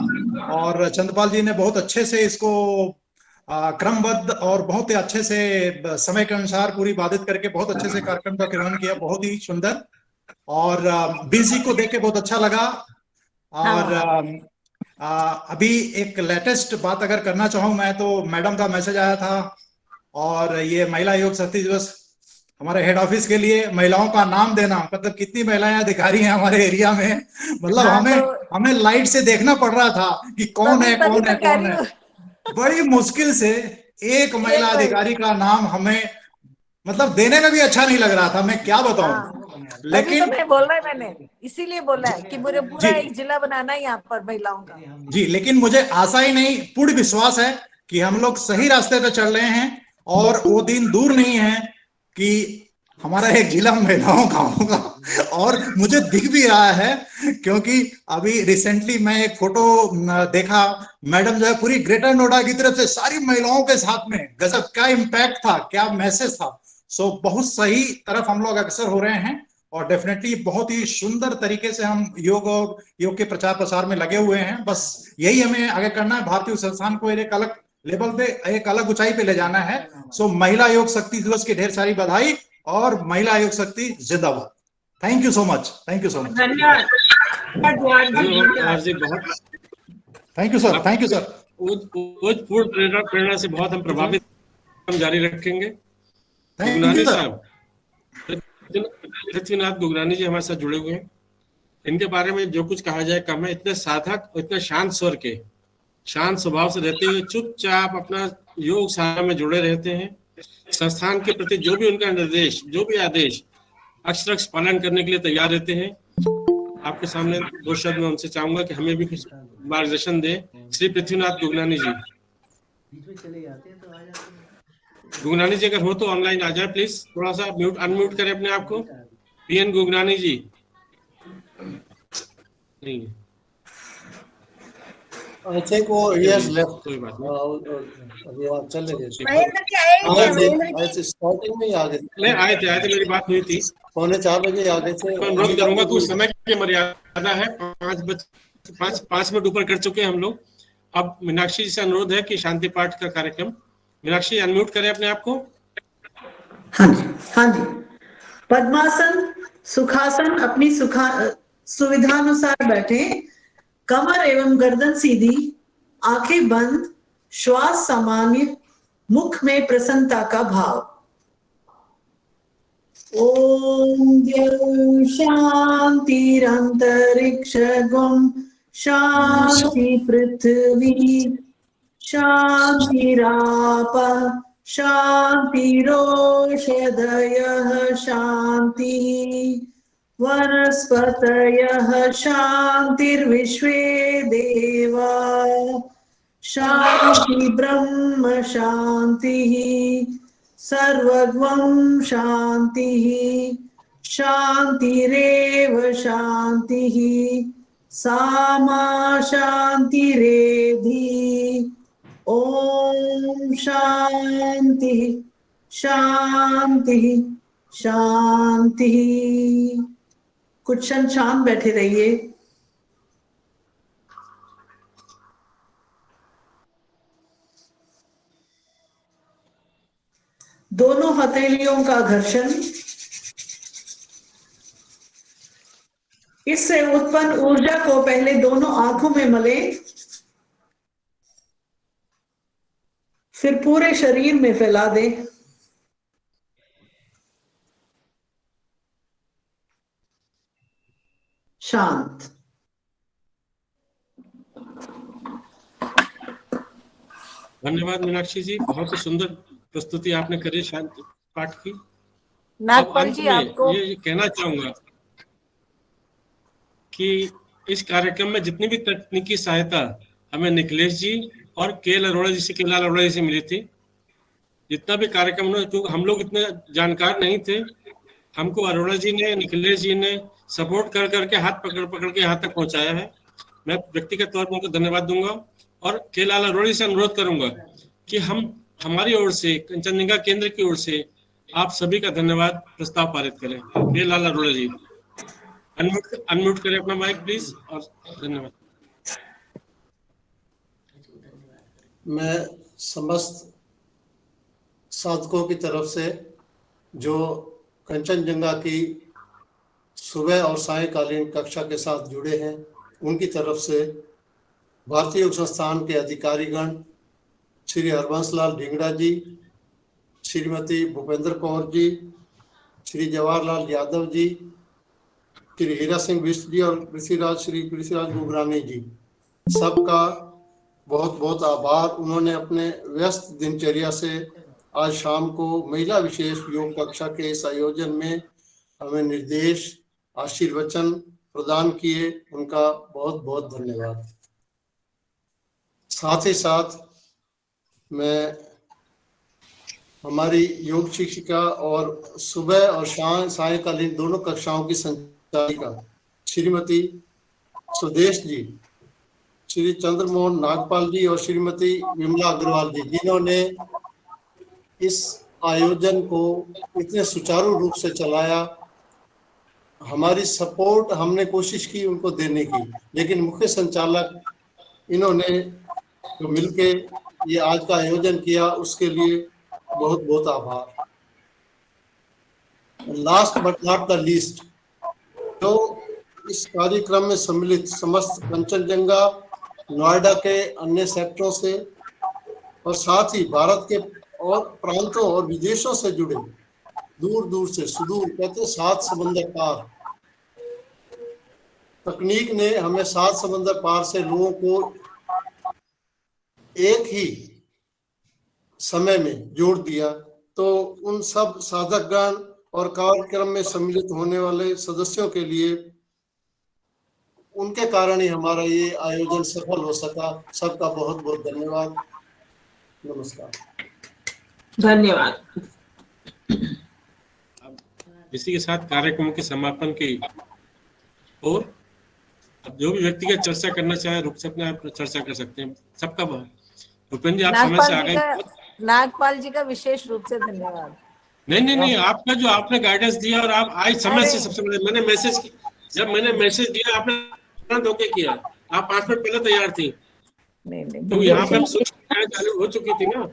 Speaker 16: और चंद्रपाल जी ने बहुत अच्छे से इसको क्रमबद्ध और बहुत ही अच्छे से समय के अनुसार पूरी बाधित करके बहुत अच्छे से कार्यक्रम का निर्वहन किया, बहुत ही सुंदर। और बीजी को देख के बहुत अच्छा लगा। और अभी एक लेटेस्ट बात अगर करना चाहूँ मैं, तो मैडम का मैसेज आया था, और ये महिला योग शक्ति दिवस हमारे हेड ऑफिस के लिए महिलाओं का नाम देना, मतलब कितनी महिलाएं अधिकारी हैं हमारे एरिया में, मतलब हमें लाइट से देखना पड़ रहा था कि कौन है। बड़ी मुश्किल से एक महिला अधिकारी का नाम हमें मतलब देने में भी अच्छा नहीं लग रहा था, मैं क्या बताऊं। लेकिन
Speaker 10: तो बोला है मैंने, इसीलिए बोला है कि मुझे पूरा एक जिला बनाना है यहाँ पर महिलाओं का।
Speaker 16: जी, लेकिन मुझे आशा ही नहीं, पूर्ण विश्वास है कि हम लोग सही रास्ते पे चल रहे हैं, और वो दिन दूर नहीं है कि हमारा एक जिला महिलाओं का होगा, और मुझे दिख भी रहा है क्योंकि अभी रिसेंटली मैं एक फोटो देखा, मैडम जो है पूरी ग्रेटर नोएडा की तरफ से सारी महिलाओं के साथ में, गजब क्या इम्पैक्ट था, क्या मैसेज था। सो बहुत सही तरफ हम लोग अग्रसर हो रहे हैं, और डेफिनेटली बहुत ही सुंदर तरीके से हम योग और योग के प्रचार प्रसार में लगे हुए हैं। बस यही हमें आगे करना है, भारतीय संस्थान को एक अलग लेवल पे, एक अलग ऊंचाई पे ले जाना है। सो महिला योग शक्ति दिवस की ढेर सारी बधाई, और महिला योग शक्ति जिंदाबाद। Thank you so much, thank you so much.
Speaker 1: धन्यवाद।
Speaker 16: Thank you sir, thank you sir.
Speaker 5: पूर्ण प्रेरणा से बहुत हम प्रभावित, हम जारी रखेंगे। गुगनानी साहब, पृथ्वीनाथ गुगनानी जी हमारे साथ जुड़े हुए हैं। इनके बारे में जो कुछ कहा जाए कम है। इतने साधक और इतने शांत स्वर के, शांत स्वभाव से रहते हुए चुपचाप अपना योग साधना में जुड़े रहते हैं। संस्थान के प्रति जो भी उनका निर्देश, जो भी आदेश, अक्षरश पालन करने के लिए तैयार रहते हैं। आपके सामने दो शब्द में उनसे चाहूंगा कि हमें भी कुछ मार्गदर्शन दें। श्री पृथ्वीनाथ गुगनानी जी, गुगनानी जी अगर हो तो ऑनलाइन आ जाए प्लीज, थोड़ा सा म्यूट अनम्यूट करें अपने आप को। पीएन गुगनानी जी नहीं है,
Speaker 13: I think वो years left.
Speaker 5: कोई बात नहीं,
Speaker 13: अभी आप चले गए, स्टार्टिंग में ही आ गए
Speaker 5: नहीं आए थे मेरी बात हुई थी।
Speaker 13: 3:45 बजे आ गए थे।
Speaker 5: मैं अनुरोध करूंगा, कुछ समय की मर्यादा है, 5 मिनट ऊपर कर चुके हैं हम लोग। अब मीनाक्षी जी से अनुरोध है कि शांति पाठ का कार्यक्रम, मीनाक्षी अनम्यूट करें अपने आप को।
Speaker 10: हाँ जी। पद्मासन, सुखासन, अपनी सुविधानुसार बैठे, कमर एवं गर्दन सीधी, आंखें बंद, श्वास सामान्य, मुख में प्रसन्नता का भाव। ओम द्यौः शान्तिरन्तरिक्षगुं शान्ति पृथ्वी शान्तिराप शान्तिरोषधयः शान्ति वनस्पतयः शान्तिर्विश्वे देवा शान्ति ब्रह्म शान्तिः सर्वगं शान्तिः शान्तिरेव शान्तिः सामा शान्तिरेधि। ओम शांति शांति शांति। कुछ क्षण शांत बैठे रहिए। दोनों हथेलियों का घर्षण, इससे उत्पन्न ऊर्जा को पहले दोनों आंखों में मले, फिर पूरे शरीर में फैला दे। शांत।
Speaker 5: धन्यवाद मीनाक्षी जी, बहुत ही सुंदर प्रस्तुति आपने करी शांति पाठ की।
Speaker 10: नागपाल जी, आपको
Speaker 5: ये कहना चाहूंगा कि इस कार्यक्रम में जितनी भी तकनीकी सहायता हमें निखिलेश जी और केएल अरोड़ा जी से, केलाल अरोड़ा जी से मिली थी, जितना भी कार्यक्रम हुआ, क्योंकि हम लोग इतने जानकार नहीं थे, हमको अरोड़ा जी ने, निखिलेश जी ने सपोर्ट कर करके हाथ पकड़ पकड़ के यहाँ तक पहुंचाया है। मैं व्यक्तिगत तौर पर उनको धन्यवाद दूंगा, और केलाल अरोड़ा जी से अनुरोध करूंगा कि हमारी ओर से, कंचनजंगा केंद्र की ओर से आप सभी का धन्यवाद प्रस्ताव पारित करें। केलाल अरोड़ा जी अनम्यूट करें अपना माइक प्लीज, और धन्यवाद।
Speaker 13: मैं समस्त साधकों की तरफ से जो कंचनजंगा की सुबह और सायंकालीन कक्षा के साथ जुड़े हैं, उनकी तरफ से भारतीय योग संस्थान के अधिकारीगण, श्री हरबंस लाल ढिंगड़ा जी, श्रीमती भूपेंद्र कौर जी, श्री जवाहरलाल यादव जी, श्री हीरा सिंह बिष्ट जी और श्री पृथ्वीराज गुगरानी जी, सबका बहुत बहुत आभार। उन्होंने अपने व्यस्त दिनचर्या से आज शाम को महिला विशेष योग कक्षा के इस आयोजन में हमें निर्देश, आशीर्वचन प्रदान किए, उनका बहुत बहुत धन्यवाद। साथ ही साथ मैं हमारी योग शिक्षिका और सुबह और सायंकालीन दोनों कक्षाओं की संचालिका श्रीमती स्वदेश जी, श्री चंद्रमोहन नागपाल जी और श्रीमती विमला अग्रवाल जी, जिन्होंने इस आयोजन को इतने सुचारू रूप से चलाया। हमारी सपोर्ट हमने कोशिश की उनको देने की, लेकिन मुख्य संचालक इन्होंने तो मिलके ये आज का आयोजन किया, उसके लिए बहुत बहुत आभार। Last but not the least, जो इस कार्यक्रम में सम्मिलित समस्त कंचनजंगा, नोएडा के अन्य सेक्टरों से और साथ ही भारत के और प्रांतों और विदेशों से जुड़े, दूर दूर से, सुदूर कहते 7 समंदर पार, तकनीक ने हमें 7 समंदर पार से लोगों को एक ही समय में जोड़ दिया। तो उन सब साधकगण और कार्यक्रम में सम्मिलित होने वाले सदस्यों के लिए, उनके कारण ही हमारा ये आयोजन सफल हो सका। सबका बहुत बहुत धन्यवाद। नमस्कार।
Speaker 1: धन्यवाद।
Speaker 5: इसी के साथ कार्यक्रम के समापन की और अब जो भी व्यक्तिगत चर्चा करना चाहे रुक से अपने आप चर्चा कर सकते हैं। सबका बहुत भूपेंद्र जी, आप समय से आ गए।
Speaker 10: नागपाल जी का विशेष रूप से धन्यवाद।
Speaker 5: नहीं, आपका जो आपने गाइडेंस दिया और आप आज समय से, सबसे पहले जब मैंने मैसेज दिया आपने धोखे किया। आप 5 मिनट पहले तैयार थी, तो यहाँ पे चालू हो चुकी थी ना,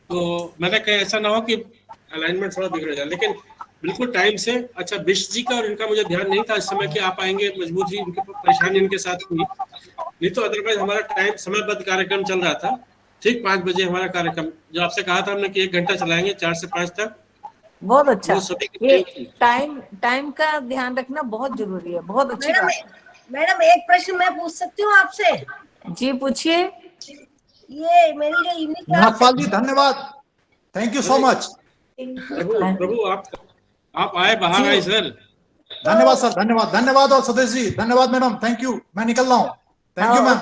Speaker 5: तो मैंने कहा ऐसा ना हो कि अलाइनमेंट थोड़ा बिगड़ जाए, लेकिन बिल्कुल टाइम से। अच्छा, बिष्ट जी का और इनका मुझे ध्यान नहीं था इस समय कि आप आएंगे, मजबूरी इनकी परेशानी इनके साथ हुई, नहीं तो अदरवाइज हमारा टाइम समयबद्ध कार्यक्रम चल रहा था। ठीक 5 बजे हमारा कार्यक्रम, जो आपसे कहा था हमने कि 1 घंटा चलाएंगे 4 से 5 तक।
Speaker 10: बहुत अच्छा, ये टाइम का ध्यान रखना बहुत जरूरी है। बहुत अच्छी बात है।
Speaker 4: मैडम, एक प्रश्न मैं पूछ सकती हूँ आपसे?
Speaker 10: जी पूछिए।
Speaker 4: ये मेरी जो इवनिंग क्लास,
Speaker 16: नागपाल जी धन्यवाद, थैंक यू सो मच।
Speaker 5: प्रभु आप आए, बाहर आए सर।
Speaker 16: धन्यवाद सर, धन्यवाद और स्वदेश जी धन्यवाद। मैडम थैंक यू, मैं निकल रहा हूँ। Thank you ma'am,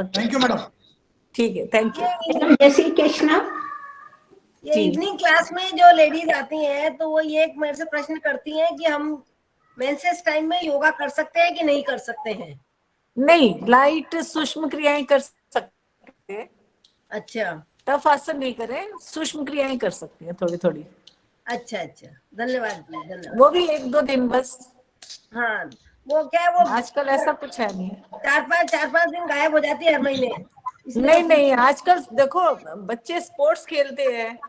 Speaker 16: thank you madam.
Speaker 10: ठीक है, थैंक यू।
Speaker 4: जय श्री कृष्णा। ये इवनिंग क्लास में जो लेडीज आती हैं, तो वो ये मेरे से प्रश्न करती हैं कि हम मेंसेस टाइम में योगा कर सकते हैं कि नहीं कर सकते हैं?
Speaker 10: नहीं, लाइट सूक्ष्म क्रियाएं कर सकते हैं।
Speaker 4: अच्छा,
Speaker 10: टफ आसन नहीं करें, सूक्ष्म क्रियाएं कर सकते हैं थोड़ी थोड़ी।
Speaker 4: अच्छा, धन्यवाद।
Speaker 10: वो भी 1-2 दिन बस।
Speaker 4: हाँ, वो क्या है, वो
Speaker 10: आजकल ऐसा कुछ है नहीं।
Speaker 4: 4-5 दिन गायब हो जाती है हर महीने।
Speaker 10: नहीं, आजकल देखो बच्चे स्पोर्ट्स खेलते हैं।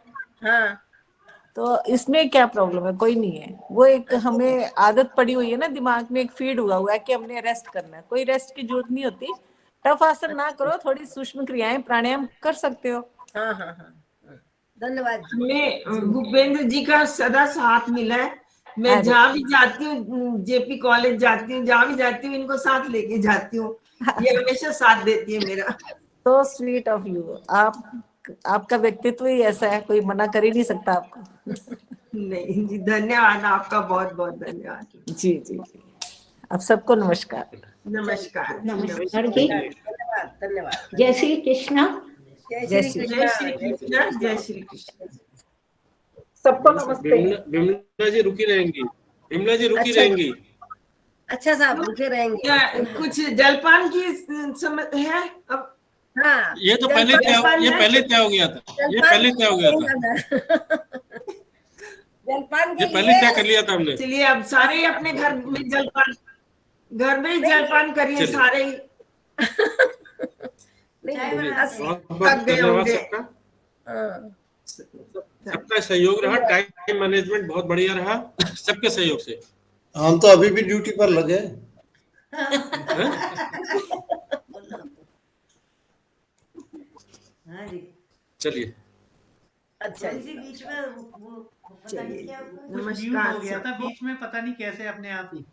Speaker 4: हाँ,
Speaker 10: तो इसमें क्या प्रॉब्लम है? कोई नहीं है। वो एक हमें आदत पड़ी हुई है ना, दिमाग में एक फीड हुआ है कि हमने रेस्ट करना है। कोई रेस्ट की जरूरत नहीं होती। टफ आसन ना करो, थोड़ी सूक्ष्म क्रियाएं, प्राणायाम कर सकते हो।
Speaker 4: हाँ, धन्यवाद।
Speaker 1: हमें भूपेंद्र जी का सदा साथ मिला है। मैं जहाँ भी जाती हूँ, जेपी कॉलेज जाती हूँ, जहाँ भी जाती हूँ, इनको साथ लेके जाती हूँ। ये हमेशा साथ देती है मेरा।
Speaker 10: तो स्वीट ऑफ यू। आपका व्यक्तित्व ही ऐसा है, कोई मना कर ही नहीं सकता आपको।
Speaker 1: नहीं जी, धन्यवाद आपका, बहुत बहुत धन्यवाद।
Speaker 10: जी। आप सबको नमस्कार।
Speaker 1: नमस्कार
Speaker 4: जी, धन्यवाद।
Speaker 12: जय श्री कृष्णा।
Speaker 1: जय श्री कृष्ण। जय श्री कृष्ण।
Speaker 10: सबको नमस्ते।
Speaker 5: विमला जी रुकी रहेंगी।
Speaker 4: अच्छा साहब, रुके रहेंगे।
Speaker 1: कुछ जलपान की है अब?
Speaker 5: हाँ, ये तो पहले तय हो गया था।
Speaker 4: जलपान
Speaker 5: ये पहले तय कर लिया था हमने।
Speaker 1: चलिए, अब सारे अपने घर में ही जलपान करिए सारे ही।
Speaker 5: सबका सहयोग रहा, टाइम मैनेजमेंट बहुत बढ़िया रहा, सबके सहयोग से।
Speaker 13: हम तो अभी भी ड्यूटी पर लगे।
Speaker 5: चलिए,
Speaker 2: अच्छा जी, बीच में वो पता नहीं क्या
Speaker 1: नमस्कार
Speaker 3: हो गया था बीच में, पता नहीं कैसे अपने आप ही।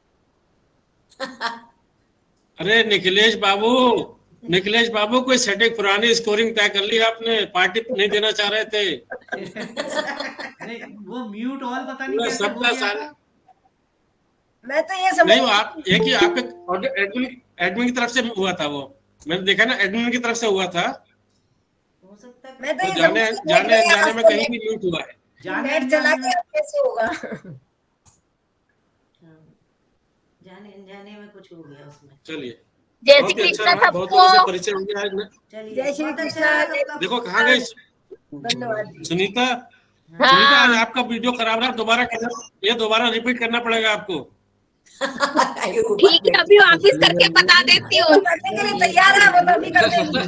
Speaker 5: अरे निखिलेश बाबू कोई सेटिंग पुरानी स्कोरिंग तय कर ली आपने, पार्टी नहीं देना चाह रहे थे।
Speaker 3: नहीं, वो म्यूट ऑल पता नहीं कैसे हो गया था।
Speaker 4: मैं तो ये समझ
Speaker 5: नहीं, आप एक ही आपके एडमिन की तरफ से हुआ था। वो मैंने देखा ना, एडमिन की तरफ से हुआ था।
Speaker 4: मैं तो ये
Speaker 5: जाने
Speaker 4: समझती
Speaker 5: जाने
Speaker 4: हूँ
Speaker 5: जाने में कहीं भी म्यूट हुआ है।
Speaker 4: नेट चला के अब कैसे होगा।
Speaker 2: जाने अनजाने में कुछ हो गया उसमें।
Speaker 5: चलिए
Speaker 9: जय
Speaker 5: बहुत
Speaker 9: श्री
Speaker 5: ही अच्छा
Speaker 9: कृष्ण
Speaker 5: रहा, बहुत लोगों से
Speaker 9: सबको।
Speaker 5: परिचय हो गया आज में।
Speaker 4: जय श्री कृष्ण।
Speaker 5: देखो कहाँ गई
Speaker 4: धन्यवाद।
Speaker 5: सुनीता।
Speaker 9: हाँ।
Speaker 5: सुनीता आज आपका वीडियो खराब रहा, दोबारा करना, ये दोबारा रिपीट करना पड़ेगा आपको।
Speaker 9: ठीक है, अभी वापिस करके बता देती हूँ।
Speaker 4: करने के लिए तैयार है वो तो अभी कर देंगे।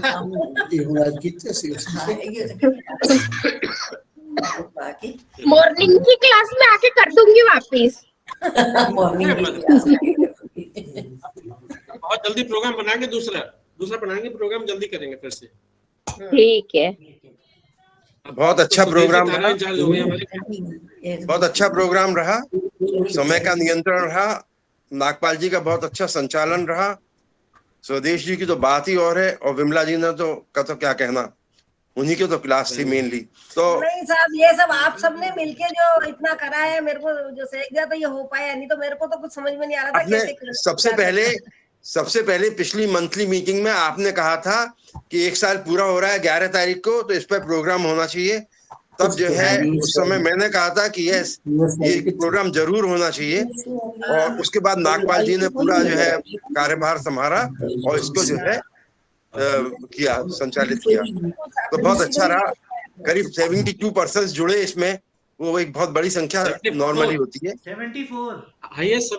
Speaker 9: मॉर्निंग की क्लास में आके कर दूंगी वापिस।
Speaker 5: बहुत जल्दी प्रोग्राम बनाएंगे, दूसरा बनाएंगे प्रोग्राम, जल्दी करेंगे फिर से।
Speaker 9: ठीक है।
Speaker 11: बहुत अच्छा प्रोग्राम रहा,
Speaker 5: इंचार्ज हो गए हमारे।
Speaker 11: बहुत अच्छा प्रोग्राम रहा, समय का नियंत्रण रहा, नागपाल जी का बहुत अच्छा संचालन रहा, स्वदेश जी की तो बात ही और है, और विमला जी ने तो क्या कहना, उन्हीं की तो क्लास थी मेनली। तो
Speaker 4: नहीं साहब, ये सब आप सबने मिलके जो इतना करा है, मेरे को जो सही गया तो ये हो पाया, नहीं तो मेरे को तो कुछ समझ में नहीं आ रहा था
Speaker 11: आपने
Speaker 4: कैसे।
Speaker 11: सबसे पहले पिछली मंथली मीटिंग में आपने कहा था कि 1 साल पूरा हो रहा है 11 तारीख को, तो इस पर प्रोग्राम होना चाहिए। तब जो है उस समय मैंने कहा था कि यस, ये प्रोग्राम जरूर होना चाहिए, और उसके बाद नागपाल जी ने पूरा जो है कार्यभार संभाला और इसको जो है किया, संचालित किया। तो बहुत अच्छा रहा। करीब 72% जुड़े इसमें, वो एक बहुत बड़ी संख्या नॉर्मली होती है।
Speaker 3: 74
Speaker 5: हाईएस्ट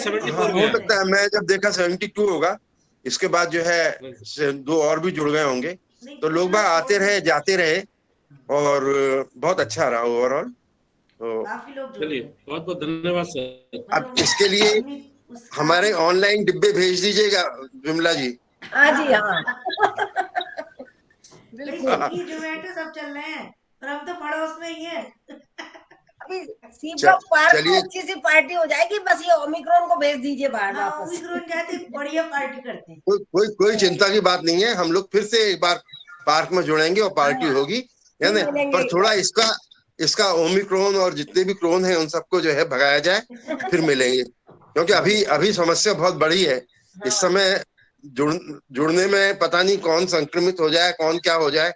Speaker 5: 74
Speaker 11: हो सकता है, मैं जब देखा 72 होगा। इसके बाद जो है 2 और भी जुड़ गए होंगे, तो लोग बाग आते रहे जाते रहे, और बहुत अच्छा रहा ओवरऑल।
Speaker 5: चलिए बहुत बहुत धन्यवाद सर।
Speaker 11: अब इसके लिए हमारे ऑनलाइन डिब्बे भेज दीजिएगा विमला जी।
Speaker 4: हाँ जी, हाँ
Speaker 2: स्विगी जोमेटो सब चल रहे हैं, और हम तो पड़ोस में ही है।
Speaker 4: अभी सी ब्लॉक पार्क में अच्छी सी पार्टी हो जाएगी, बस ये ओमिक्रॉन को भेज दीजिए बाहर वापस।
Speaker 2: ओमिक्रॉन जाते बढ़िया पार्टी करते हैं।
Speaker 11: कोई चिंता की बात नहीं है, हम लोग फिर से एक बार पार्क में जुड़ेंगे और पार्टी होगी, है ना। पर थोड़ा इसका ओमिक्रॉन और जितने भी क्रोन है उन सबको जो है भगाया जाए, फिर मिलेंगे, क्योंकि अभी समस्या बहुत बड़ी है। इस समय जुड़ने में पता नहीं कौन संक्रमित हो जाए, कौन क्या हो जाए,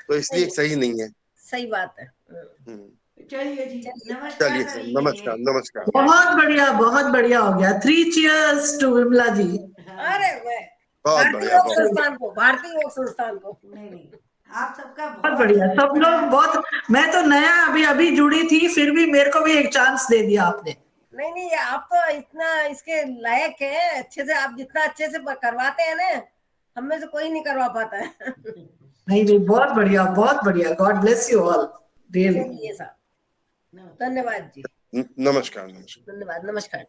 Speaker 11: तो इसलिए सही नहीं है।
Speaker 4: सही बात है।
Speaker 2: चलिए जी,
Speaker 11: चलिए सर, नमस्कार।
Speaker 10: बहुत बढ़िया हो गया। 3 चीयर्स टू विमला जी।
Speaker 4: अरे भारतीय योग संस्थान को
Speaker 2: नहीं, आप सबका
Speaker 10: बहुत बढ़िया। सब लोग मैं तो नया अभी जुड़ी थी, फिर भी मेरे को भी एक चांस दे दिया आपने।
Speaker 4: नहीं, आप तो इतना इसके लायक है, अच्छे से आप जितना अच्छे से करवाते हैं ना, हम में से कोई नहीं करवा पाता है।
Speaker 10: नहीं, बहुत बढ़िया, बहुत बढ़िया। God bless you all.
Speaker 4: चलिए साहब, धन्यवाद जी।
Speaker 11: नमस्कार।
Speaker 4: धन्यवाद, नमस्कार।